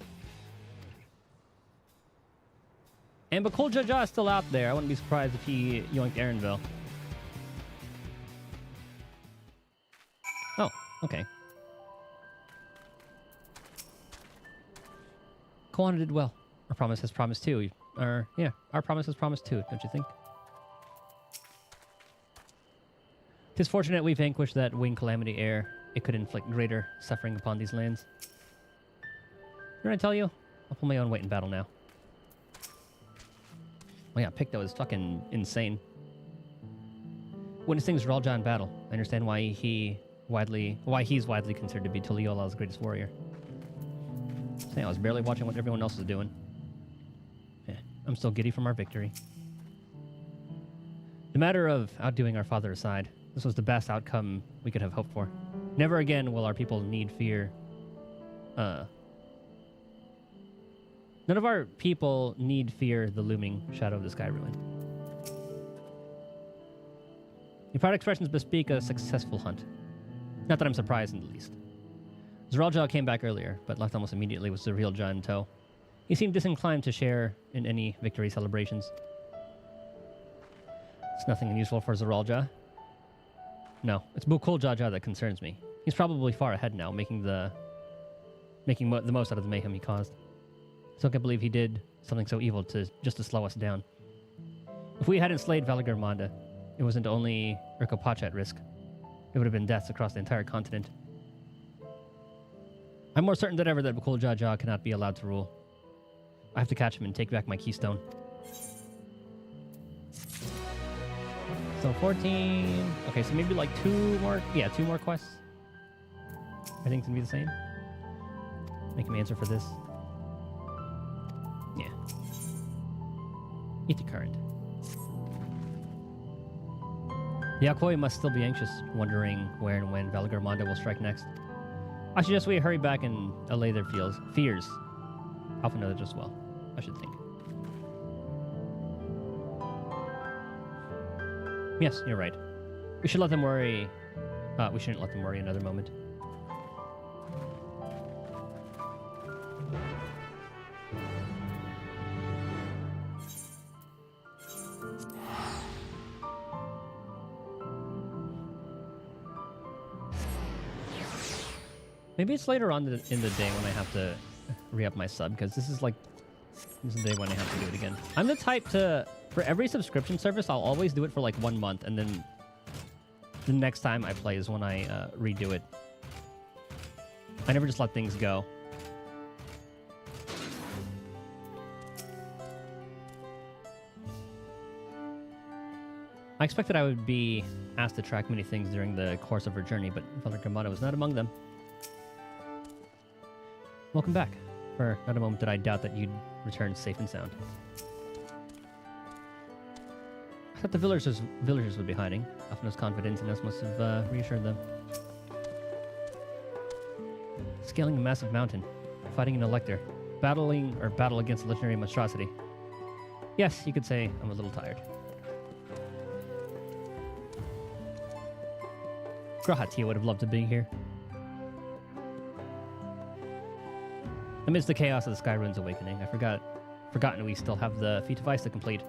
And Bakul Jaja is still out there. I wouldn't be surprised if he yoinked Erenville. Oh, okay. Koana did well. Our promise has promised too. Yeah, our promise has promised too, don't you think? Tis fortunate we vanquished that winged calamity ere it could inflict greater suffering upon these lands. Didn't I tell you? I'll pull my own weight in battle now. Oh yeah, Picto is fucking insane. Witnessing Zeralja in battle, I understand why he's widely considered to be Tuliola's greatest warrior. So yeah, I was barely watching what everyone else was doing. Yeah, I'm still giddy from our victory. The matter of outdoing our father aside, this was the best outcome we could have hoped for. Never again will our people need fear. None of our people need fear the looming shadow of the sky ruin. Your proud expressions bespeak a successful hunt. Not that I'm surprised in the least. Zeralja came back earlier, but left almost immediately with Zeralja in tow. He seemed disinclined to share in any victory celebrations. It's nothing unusual for Zeralja. No, it's Bukul Jaja that concerns me. He's probably far ahead now, making the most out of the mayhem he caused. Still can't believe he did something so evil just to slow us down. If we hadn't slayed Valagarmanda, it wasn't only Urkopacha at risk. It would have been deaths across the entire continent. I'm more certain than ever that Bukul Jaja cannot be allowed to rule. I have to catch him and take back my keystone. So 14... Okay, so maybe like two more quests. I think it's gonna be the same. Make him answer for this. Yeah. Eat the current. The Alkoi must still be anxious, wondering where and when Valagarmanda will strike next. I suggest we hurry back and allay their fears. Alpha knows it just well, I should think. Yes, you're right. We should let them worry. We shouldn't let them worry another moment. Maybe it's later on in the day when I have to re-up my sub, because this is the day when I have to do it again. I'm the type to, for every subscription service, I'll always do it for like 1 month, and then the next time I play is when I redo it. I never just let things go. I expected I would be asked to track many things during the course of her journey, but Valagarmanda was not among them. Welcome back. For not a moment did I doubt that you'd return safe and sound. I thought the villagers would be hiding. Alphina's confidence in us must have reassured them. Scaling a massive mountain, fighting an elector, battle against a legendary monstrosity. Yes, you could say I'm a little tired. Grahatia would have loved to be here. Amidst the chaos of the Sky Rune's awakening, I forgotten we still have the Feat of Ice to complete.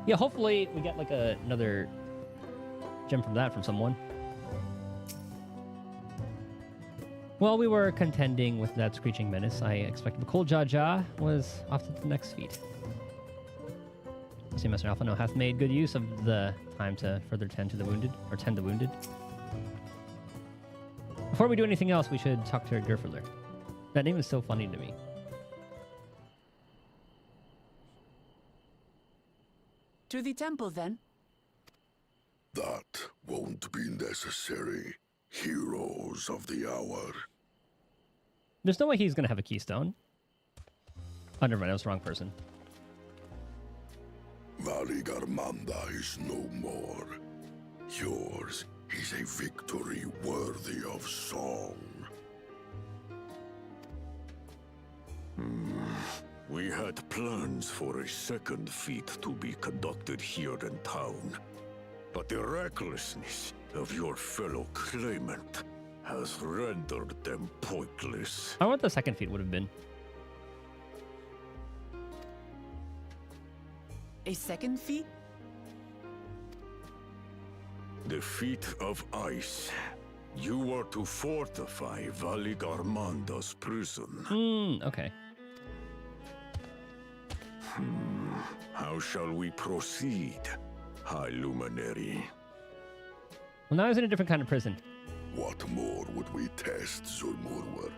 Yeah, hopefully we get like another gem from that from someone. While we were contending with that screeching menace, I expected Bakul Jaja was off to the next feat. See, Master Alphino hath made good use of the time to further tend the wounded. Before we do anything else, we should talk to Gerfurler. That name is so funny to me. To the temple, then? That won't be necessary, heroes of the hour. There's no way he's going to have a keystone. Oh, never mind, I was the wrong person. Valagarmanda is no more. Yours is a victory worthy of song. We had plans for a second feat to be conducted here in town. But the recklessness of your fellow claimant has rendered them pointless. I wonder what the second feat would have been. A second feat? The feat of ice. You are to fortify Valigarmanda's prison. Okay. How shall we proceed, High Luminary? Well, now he's in a different kind of prison. What more would we test, Zulmurwar?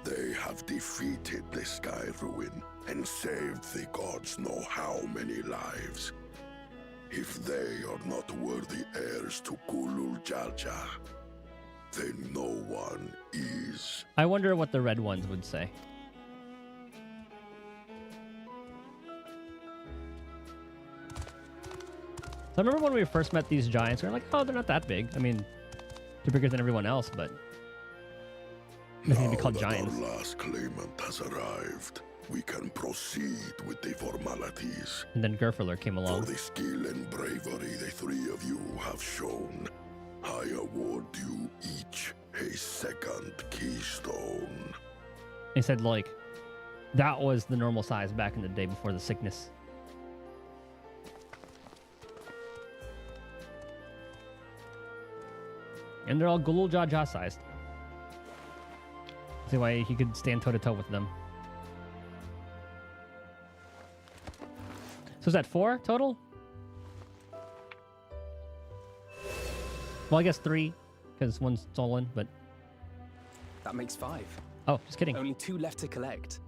They have defeated the Sky Ruin and saved the gods know how many lives. If they are not worthy heirs to Kulul Jalja, then no one is. I wonder what the red ones would say. So I remember when we first met these giants, we were like, oh, they're not that big. I mean, they're bigger than everyone else, but they need to be called giants. Our last claimant has arrived, we can proceed with the formalities. And then Gerfurler came along. For the skill and bravery the three of you have shown, I award you each a second keystone. He said, like, that was the normal size back in the day before the sickness. And they're all Gulul Jaja sized. See why he could stand toe to toe with them. So is that 4 total? Well, I guess 3, because one's stolen, but... That makes 5. Oh, just kidding. Only 2 left to collect.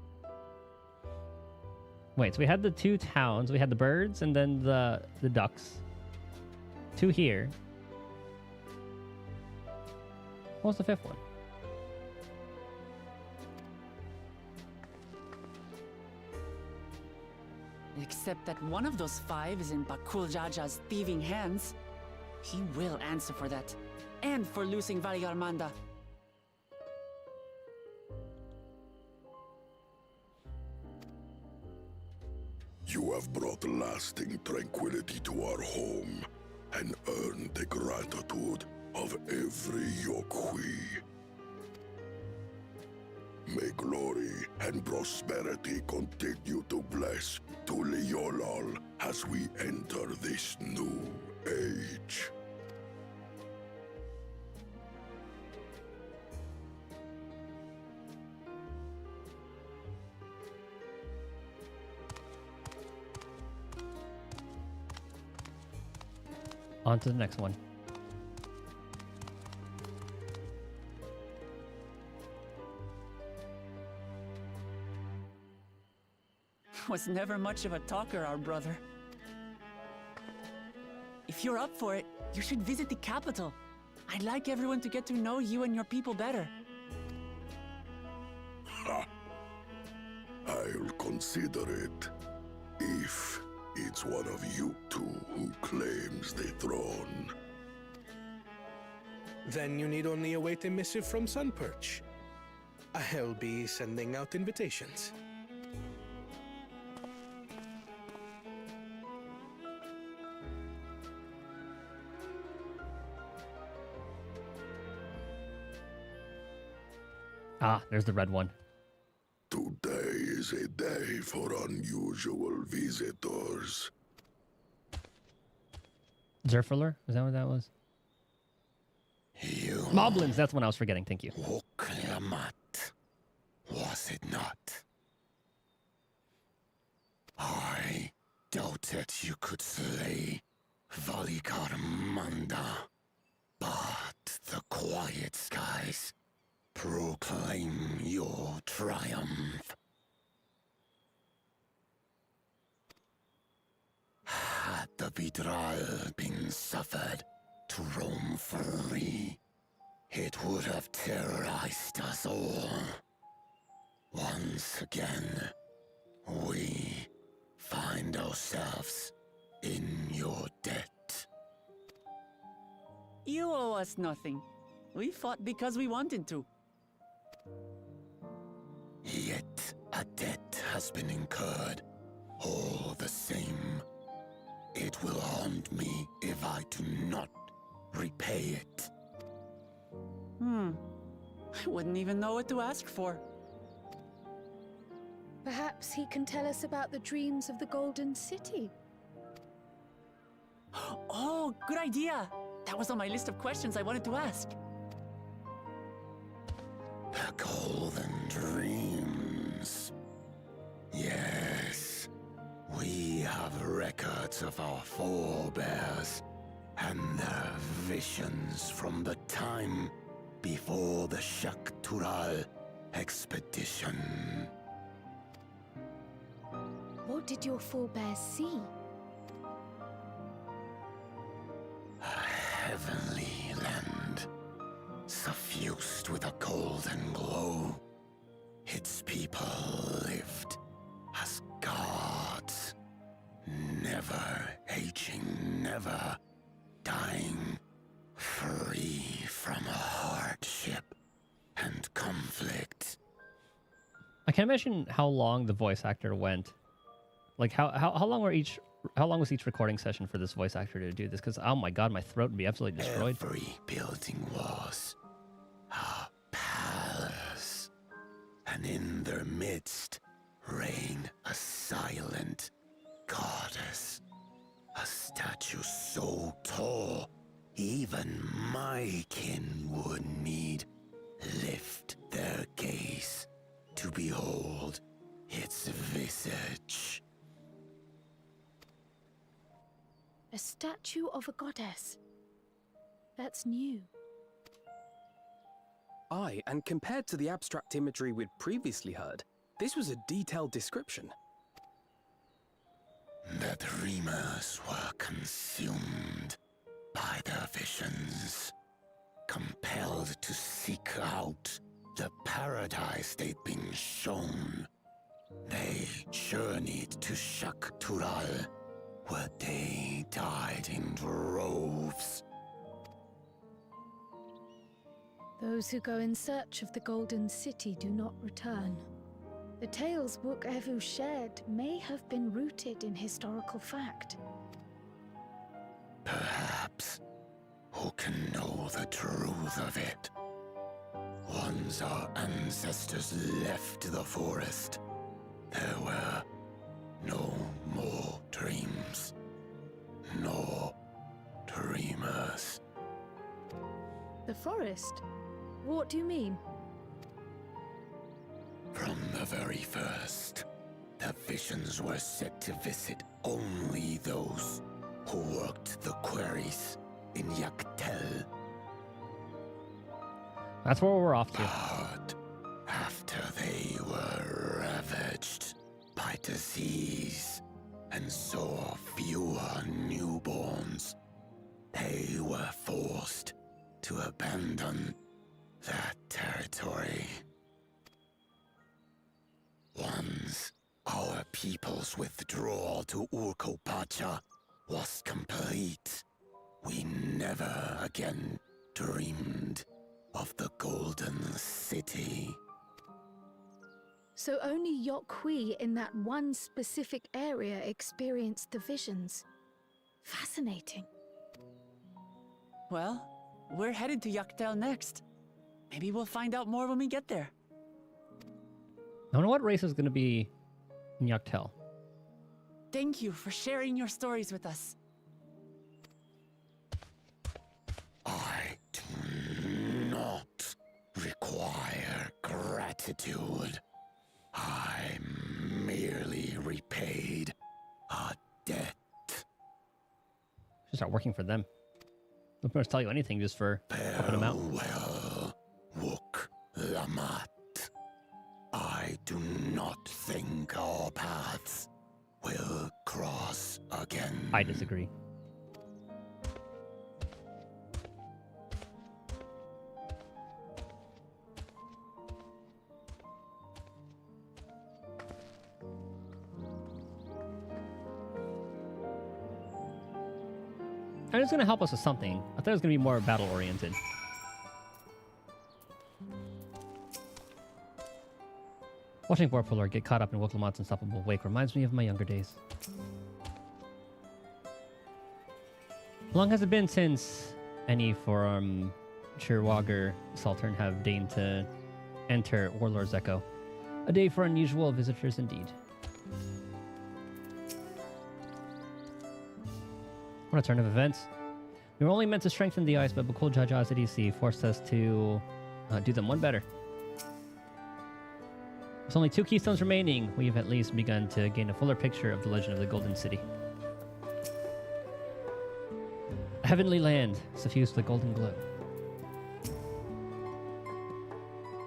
Wait, so we had the 2 towns, we had the birds, and then the ducks. 2 here. What was the 5th one? Except that one of those 5 is in Bakul Jaja's thieving hands. He will answer for that. And for losing Valigarmanda. You have brought lasting tranquility to our home and earned the gratitude of every Yokwi. May glory and prosperity continue to bless Tuliolol as we enter this new age. On to the next one. Was never much of a talker, our brother. If you're up for it, you should visit the capital. I'd like everyone to get to know you and your people better. Ha! I'll consider it. If it's one of you two who claims the throne. Then you need only await a missive from Sunperch. I'll be sending out invitations. Ah, there's the red one. Today is a day for unusual visitors. Zerfurler? Is that what that was? Moblins, that's one I was forgetting, thank you. Oklamat, was it not? I doubted you could slay Valigarmanda, but the quiet skies proclaim your triumph. Had the Vidral been suffered to roam free, it would have terrorized us all. Once again, we find ourselves in your debt. You owe us nothing. We fought because we wanted to. Yet a debt has been incurred. All the same, it will haunt me if I do not repay it. I wouldn't even know what to ask for. Perhaps he can tell us about the dreams of the Golden City. Oh, good idea! That was on my list of questions I wanted to ask. The Golden Dreams. Yes, we have records of our forebears and their visions from the time before the Shaktural expedition. What did your forebears see? A heavenly land, suffused with a golden glow. Its people lived as gods, never aging, never dying, free from hardship and conflict. I can't imagine how long the voice actor went. Like how long was each recording session for this voice actor to do this? Because oh my god, my throat would be absolutely destroyed. Every building was a palace, and in their midst reigned a silent goddess, a statue so tall even my kin would need lift their gaze to behold its visage. A statue of a goddess. That's new. Aye, and compared to the abstract imagery we'd previously heard, this was a detailed description. The dreamers were consumed by their visions, compelled to seek out the paradise they'd been shown. They journeyed to Shaktural, where they died in droves. Those who go in search of the Golden City do not return. The tales Book Evu shared may have been rooted in historical fact. Perhaps. Who can know the truth of it? Once our ancestors left the forest, there were no more dreams, no dreamers. The forest? What do you mean? From the very first, the visions were set to visit only those who worked the quarries in Yaktel. That's where we're off to. But after they were ravaged by disease and saw fewer newborns, they were forced to abandon that territory. Once our people's withdrawal to Urkopacha was complete, we never again dreamed of the Golden City. So only Yokhui in that one specific area experienced the visions. Fascinating. Well, we're headed to Yaktel next. Maybe we'll find out more when we get there. I wonder what race is going to be in Yaktel. Thank you for sharing your stories with us. I do not require gratitude. I merely repaid a debt. Should start working for them. I'm not going to tell you anything just for helping them out. Farewell, Wook Lamat. I do not think our paths will cross again. I disagree. And it's going to help us with something. I thought it was going to be more battle-oriented. Watching Vorpolor get caught up in Woklamat's unstoppable wake reminds me of my younger days. How long has it been since any from Chirwager Saltern have deigned to enter Warlord's Echo? A day for unusual visitors indeed. What a turn of events. We were only meant to strengthen the ice, but Bakul Jaja's ADC forced us to do them one better. With only 2 keystones remaining, we've at least begun to gain a fuller picture of the legend of the Golden City. A heavenly land, suffused with golden glow.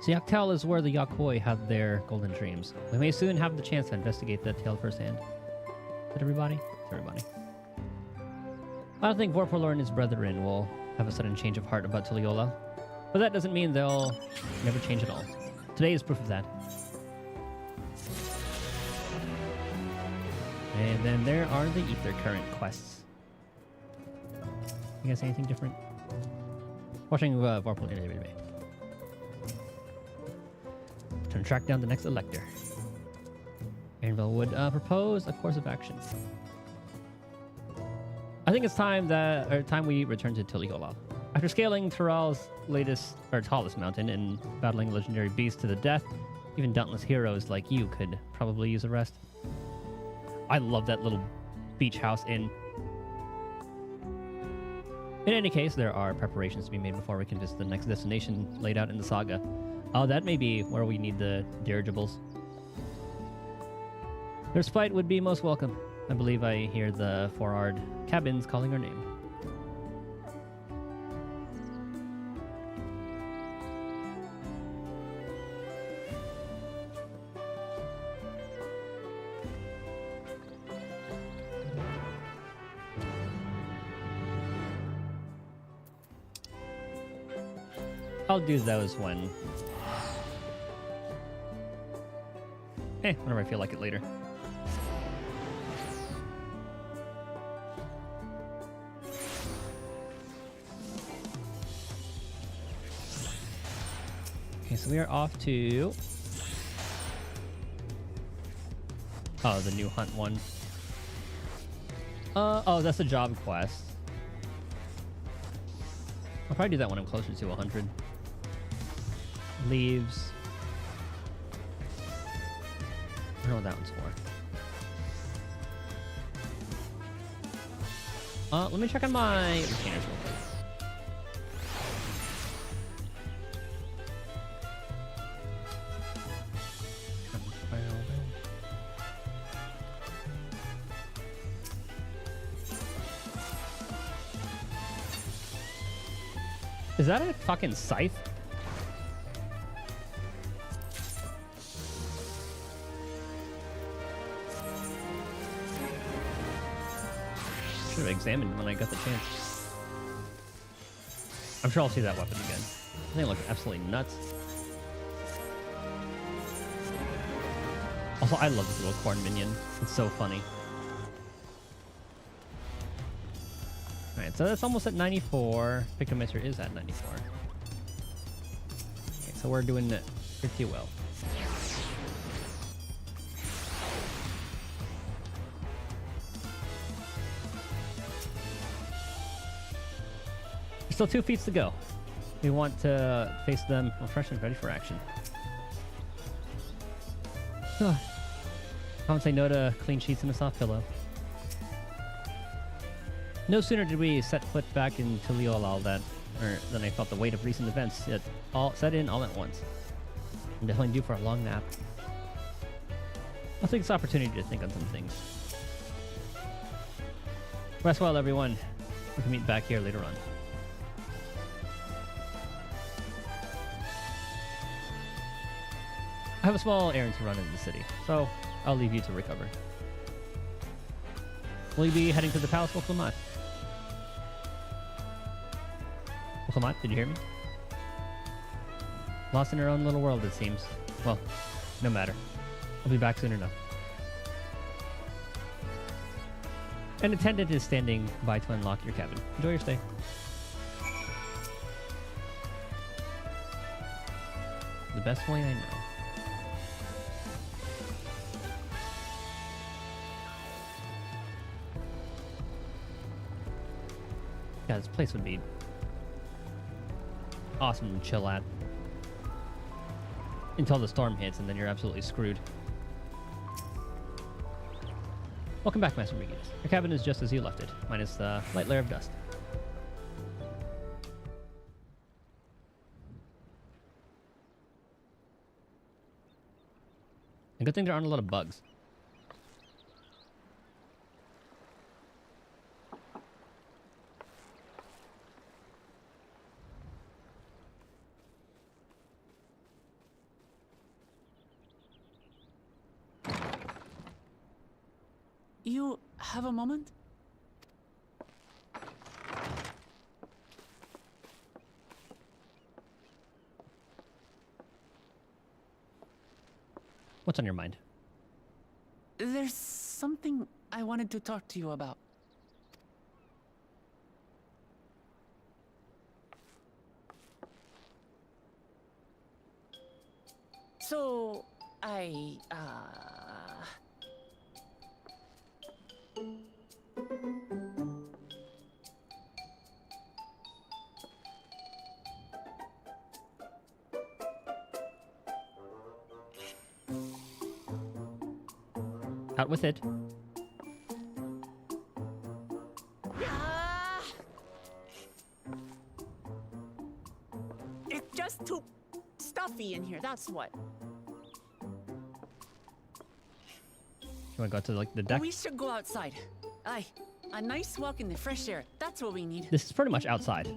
Ziaktal is where the Yakoi have their golden dreams. We may soon have the chance to investigate that tale firsthand. Is it everybody? It's everybody. I don't think Vorpolor and his brethren will have a sudden change of heart about Tuliyollal, but that doesn't mean they'll never change at all. Today is proof of that. And then there are the Ether Current quests. You guys see anything different? Watching Vorpolor anyway. To track down the next elector. Anvil would propose a course of action. I think it's time we return to Tuliyollal. After scaling Tural's tallest mountain and battling legendary beasts to the death, even dauntless heroes like you could probably use a rest. I love that little beach house inn. In any case, there are preparations to be made before we can visit the next destination laid out in the saga. Oh, that may be where we need the dirigibles. Their spite would be most welcome. I believe I hear the Forard cabins calling her name. I'll do those when... whenever I feel like it later. Okay, so we are off to... Oh, the new hunt one. Oh, that's a job quest. I'll probably do that when I'm closer to 100. Leaves. I don't know what that one's for. Let me check on my retainers real quick. Is that a fucking scythe? Should have examined when I got the chance. I'm sure I'll see that weapon again. I think it looks absolutely nuts. Also, I love this little corn minion. It's so funny. Alright, so that's almost at 94. Pictometer is at 94. Okay, so we're doing it pretty well. There's still 2 feats to go. We want to face them refreshed and ready for action. I won't say no to clean sheets and a soft pillow. No sooner did we set foot back in Tuliyollal than I felt the weight of recent events set in all at once. I'm definitely due for a long nap. I'll take this opportunity to think on some things. Rest well, everyone. We can meet back here later on. I have a small errand to run in the city, so I'll leave you to recover. Will you be heading to the palace, Woklamat? Woklamat, did you hear me? Lost in her own little world, it seems. Well, no matter. I'll be back soon enough. An attendant is standing by to unlock your cabin. Enjoy your stay. The best way I know. Yeah, this place would be awesome to chill at. Until the storm hits, and then you're absolutely screwed. Welcome back, Master Brigitte. Your cabin is just as you left it, minus the light layer of dust. A good thing there aren't a lot of bugs. You have a moment? What's on your mind? There's something I wanted to talk to you about. So, Out with it. It's just too stuffy in here, that's what. You want to go to like the deck? We should go outside. Aye, a nice walk in the fresh air. That's what we need. This is pretty much outside.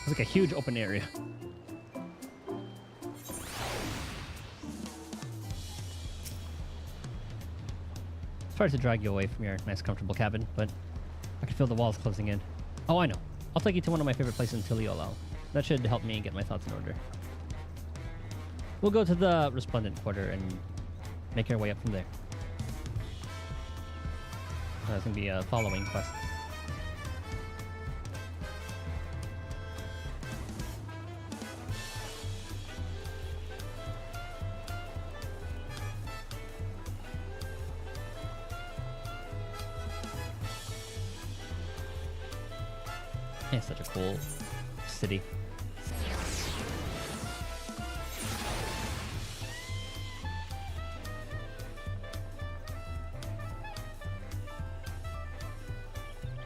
It's like a huge open area. Sorry to drag you away from your nice comfortable cabin, but I can feel the walls closing in. Oh, I know. I'll take you to one of my favorite places in Tiliolal. That should help me get my thoughts in order. We'll go to the Resplendent Quarter and make our way up from there. That's going to be a following quest. It's such a cool city.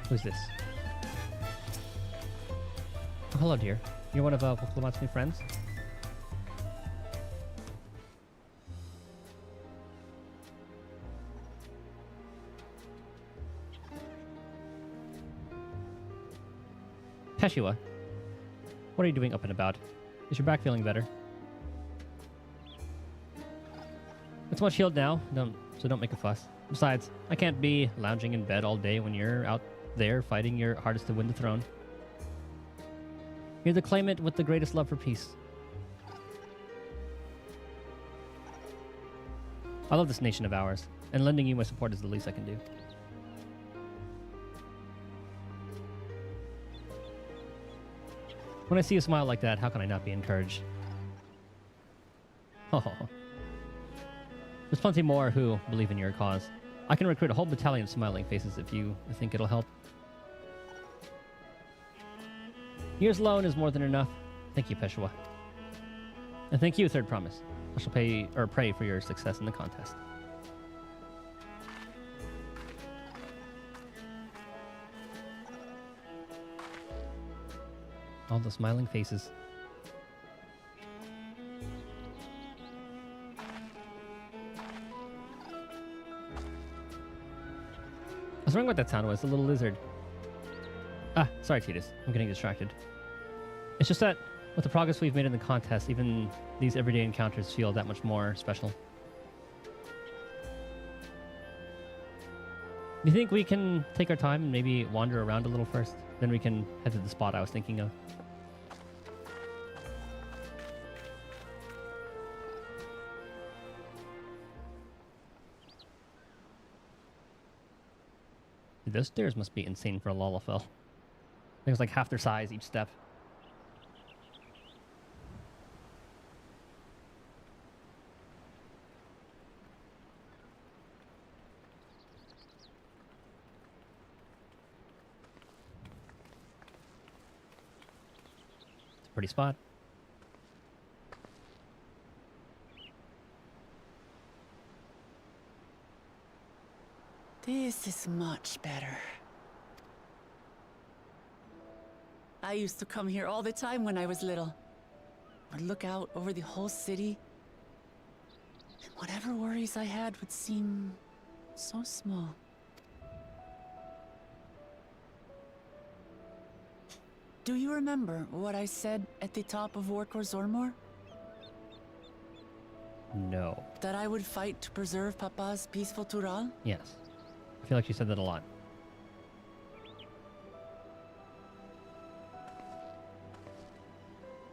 Who's this? Oh, hello, dear. You're one of Poklomat's new friends? Peshua, what are you doing up and about? Is your back feeling better? It's much healed now, so don't make a fuss. Besides, I can't be lounging in bed all day when you're out there fighting your hardest to win the throne. You're the claimant with the greatest love for peace. I love this nation of ours, and lending you my support is the least I can do. When I see you smile like that, how can I not be encouraged? Oh. There's plenty more who believe in your cause. I can recruit a whole battalion of smiling faces if you think it'll help. Yours alone is more than enough. Thank you, Peshua. And thank you, Third Promise. I shall pray for your success in the contest. All the smiling faces. I was wondering what that sound was. A little lizard. Ah, sorry, Titus. I'm getting distracted. It's just that with the progress we've made in the contest, even these everyday encounters feel that much more special. Do you think we can take our time and maybe wander around a little first? Then we can head to the spot I was thinking of. Those stairs must be insane for a Lalafell. it was like half their size each step. It's a pretty spot. This is much better. I used to come here all the time when I was little. Would look out over the whole city, and whatever worries I had would seem so small. Do you remember what I said at the top of Workor Zormor? No. That I would fight to preserve Papa's peaceful Tural? Yes. I feel like you said that a lot.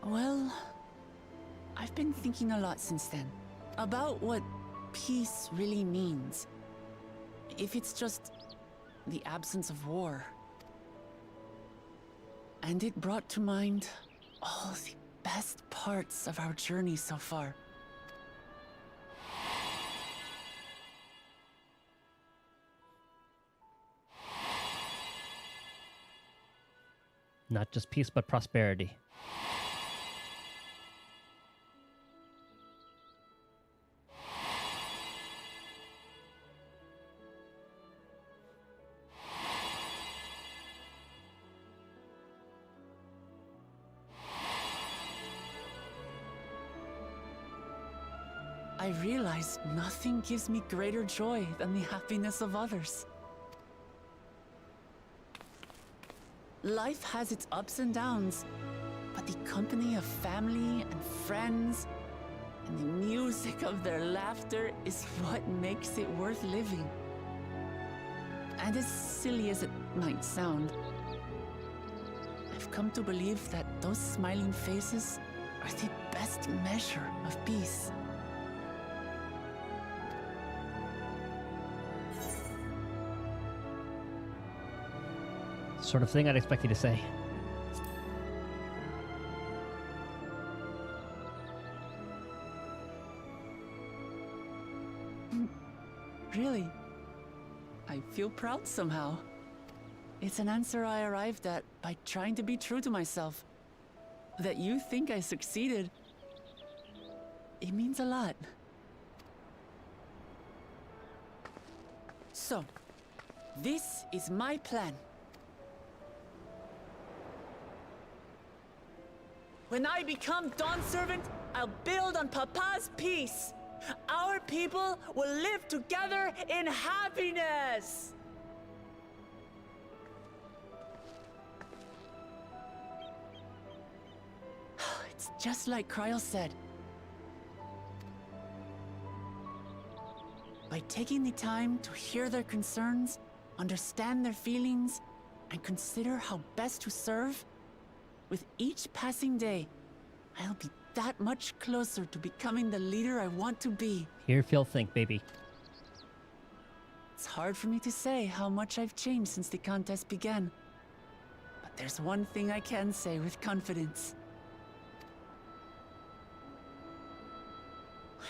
Well, I've been thinking a lot since then about what peace really means. If it's just the absence of war. And it brought to mind all the best parts of our journey so far. Not just peace, but prosperity. I realize nothing gives me greater joy than the happiness of others. Life has its ups and downs, but the company of family and friends and the music of their laughter is what makes it worth living. And as silly as it might sound, I've come to believe that those smiling faces are the best measure of peace. Sort of thing I'd expect you to say. Really? I feel proud somehow. It's an answer I arrived at by trying to be true to myself. That you think I succeeded, it means a lot. So, this is my plan. When I become Dawn Servant, I'll build on Papa's peace. Our people will live together in happiness. It's just like Kryl said. By taking the time to hear their concerns, understand their feelings, and consider how best to serve, with each passing day, I'll be that much closer to becoming the leader I want to be. Hear, feel, think, baby. It's hard for me to say how much I've changed since the contest began. But there's one thing I can say with confidence.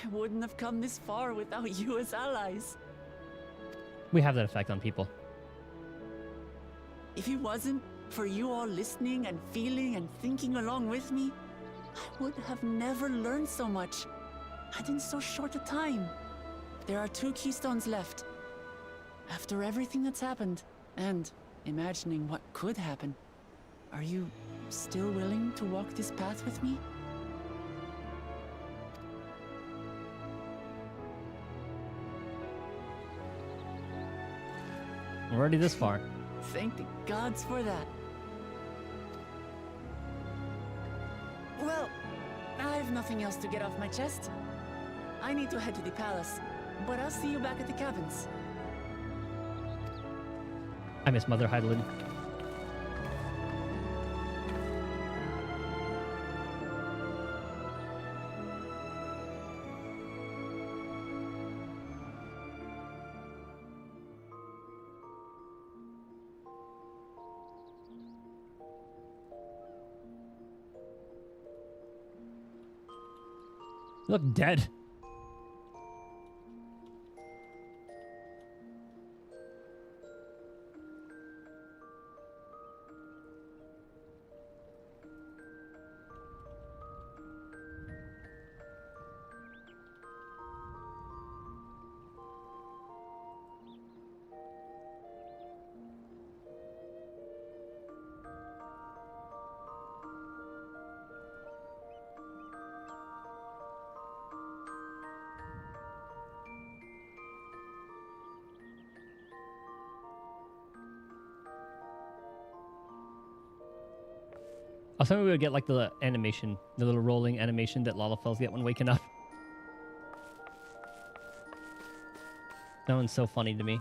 I wouldn't have come this far without you as allies. We have that effect on people. If it wasn't for you all listening and feeling and thinking along with me, I would have never learned so much, and in so short a time. There are 2 keystones left. After everything that's happened, and imagining what could happen, are you still willing to walk this path with me? We're already this far. Thank the gods for that. Well, I've nothing else to get off my chest. I need to head to the palace, but I'll see you back at the cabins. I miss Mother Heidelin. Look dead. I was hoping we would get like the animation, the little rolling animation that Lalafels get when waking up. That one's so funny to me.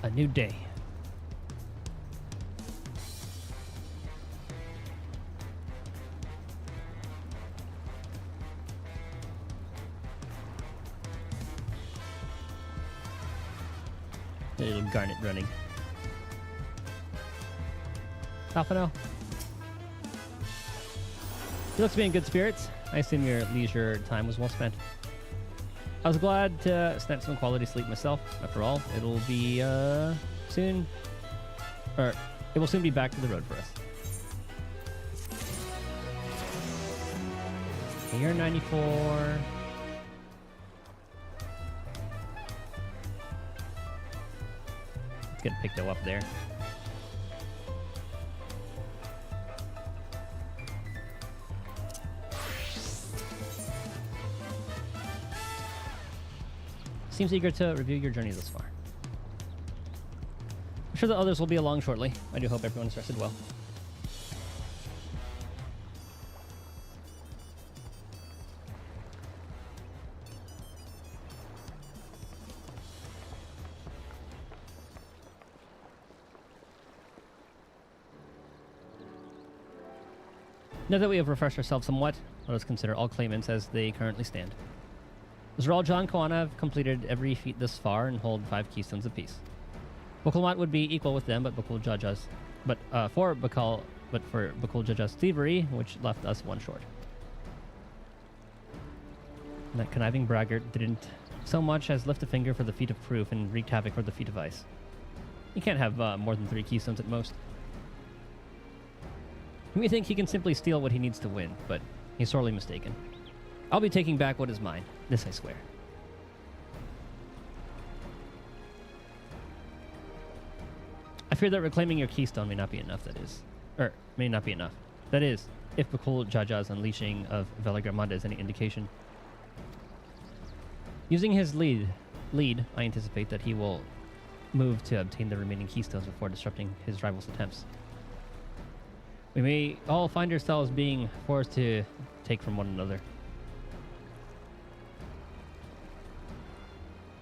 A new day. The little garnet running. Alphano. You look to be in good spirits. I assume your leisure time was well spent. I was glad to snap some quality sleep myself. After all, it'll be soon, or it will soon be back to the road for us. Year 94. Let's get Picto up there. Seems eager to review your journey thus far. I'm sure the others will be along shortly. I do hope everyone's rested well. Now that we have refreshed ourselves somewhat, let us consider all claimants as they currently stand. Zeral, John, Koana have completed every feat thus far and hold 5 keystones apiece. Bukulmat would be equal with them, but Bukul Jaja's, for Bukul Jaja's thievery, which left us one short. And that conniving braggart didn't so much as lift a finger for the feat of proof and wreaked havoc for the feat of ice. He can't have more than 3 keystones at most. You may think he can simply steal what he needs to win, but he's sorely mistaken. I'll be taking back what is mine. This I swear. I fear that reclaiming your keystone may not be enough, that is. May not be enough. That is, if Bukul Jaja's unleashing of Veligramanda is any indication. Using his lead, I anticipate that he will move to obtain the remaining keystones before disrupting his rival's attempts. We may all find ourselves being forced to take from one another.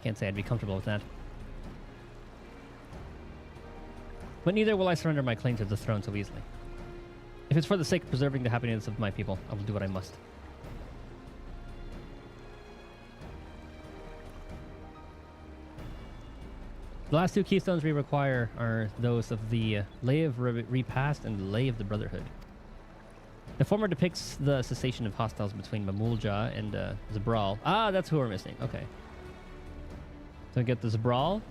Can't say I'd be comfortable with that. But neither will I surrender my claim to the throne so easily. If it's for the sake of preserving the happiness of my people, I will do what I must. The last 2 keystones we require are those of the Lay of Repast and the Lay of the Brotherhood. The former depicts the cessation of hostiles between Mamulja and Zabral. Ah, that's who we're missing. Okay. So we get the Zabral,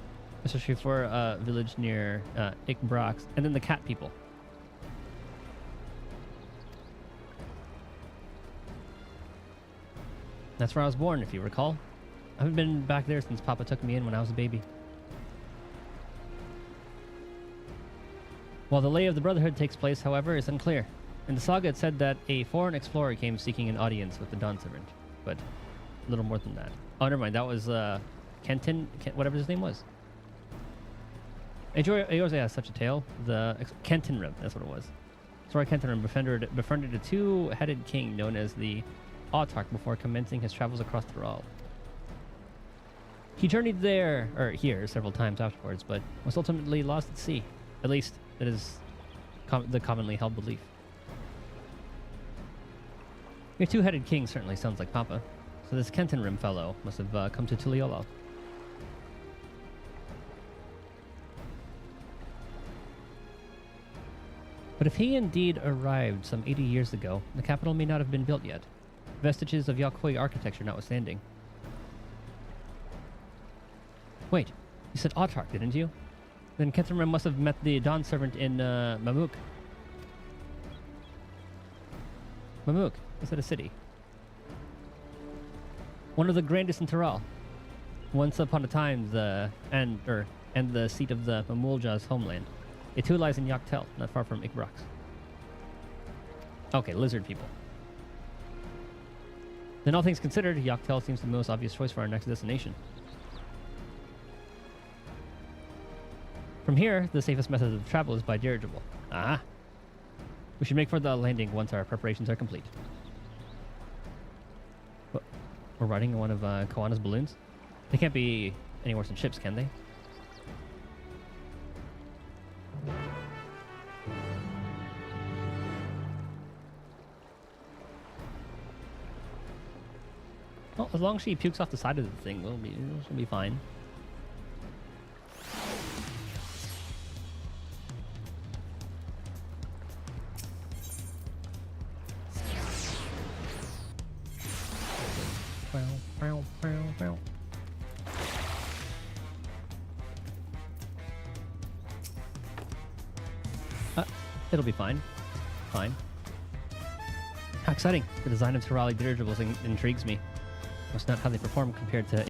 especially for a village near Ikbrax, and then the cat people. That's where I was born, if you recall. I haven't been back there since Papa took me in when I was a baby. While the Lay of the Brotherhood takes place, however, is unclear. In the saga, it said that a foreign explorer came seeking an audience with the Dawn Servant, but a little more than that. Oh, never mind. That was Kenton, whatever his name was. Eorze has such a tale. The Kentonrim, that's what it was. Sora Kentonrim befriended a 2-headed king known as the Autarch before commencing his travels across Thrall. He journeyed here several times afterwards, but was ultimately lost at sea. At least, that is the commonly held belief. Your 2-headed king certainly sounds like Papa. So this Kenton Rim fellow must have come to Tuliyollal. But if he indeed arrived some 80 years ago, the capital may not have been built yet. Vestiges of Yakwoi architecture notwithstanding. Wait, you said Autarch, didn't you? Then Kenton Rim must have met the Dawn Servant in Mamuk. Mamuk, is that a city? One of the grandest in Tiral. Once upon a time, and the seat of the Mamulja's homeland. It too lies in Yaktel, not far from Ikbrax. Okay, lizard people. Then all things considered, Yaktel seems the most obvious choice for our next destination. From here, the safest method of travel is by dirigible. Ah! We should make for the landing once our preparations are complete. What? We're riding in one of Koana's balloons? They can't be any worse than ships, can they? Well, as long as she pukes off the side of the thing, she'll be fine. It'll be fine. Fine. How exciting! The design of Tirali dirigibles intrigues me. It's not how they perform compared to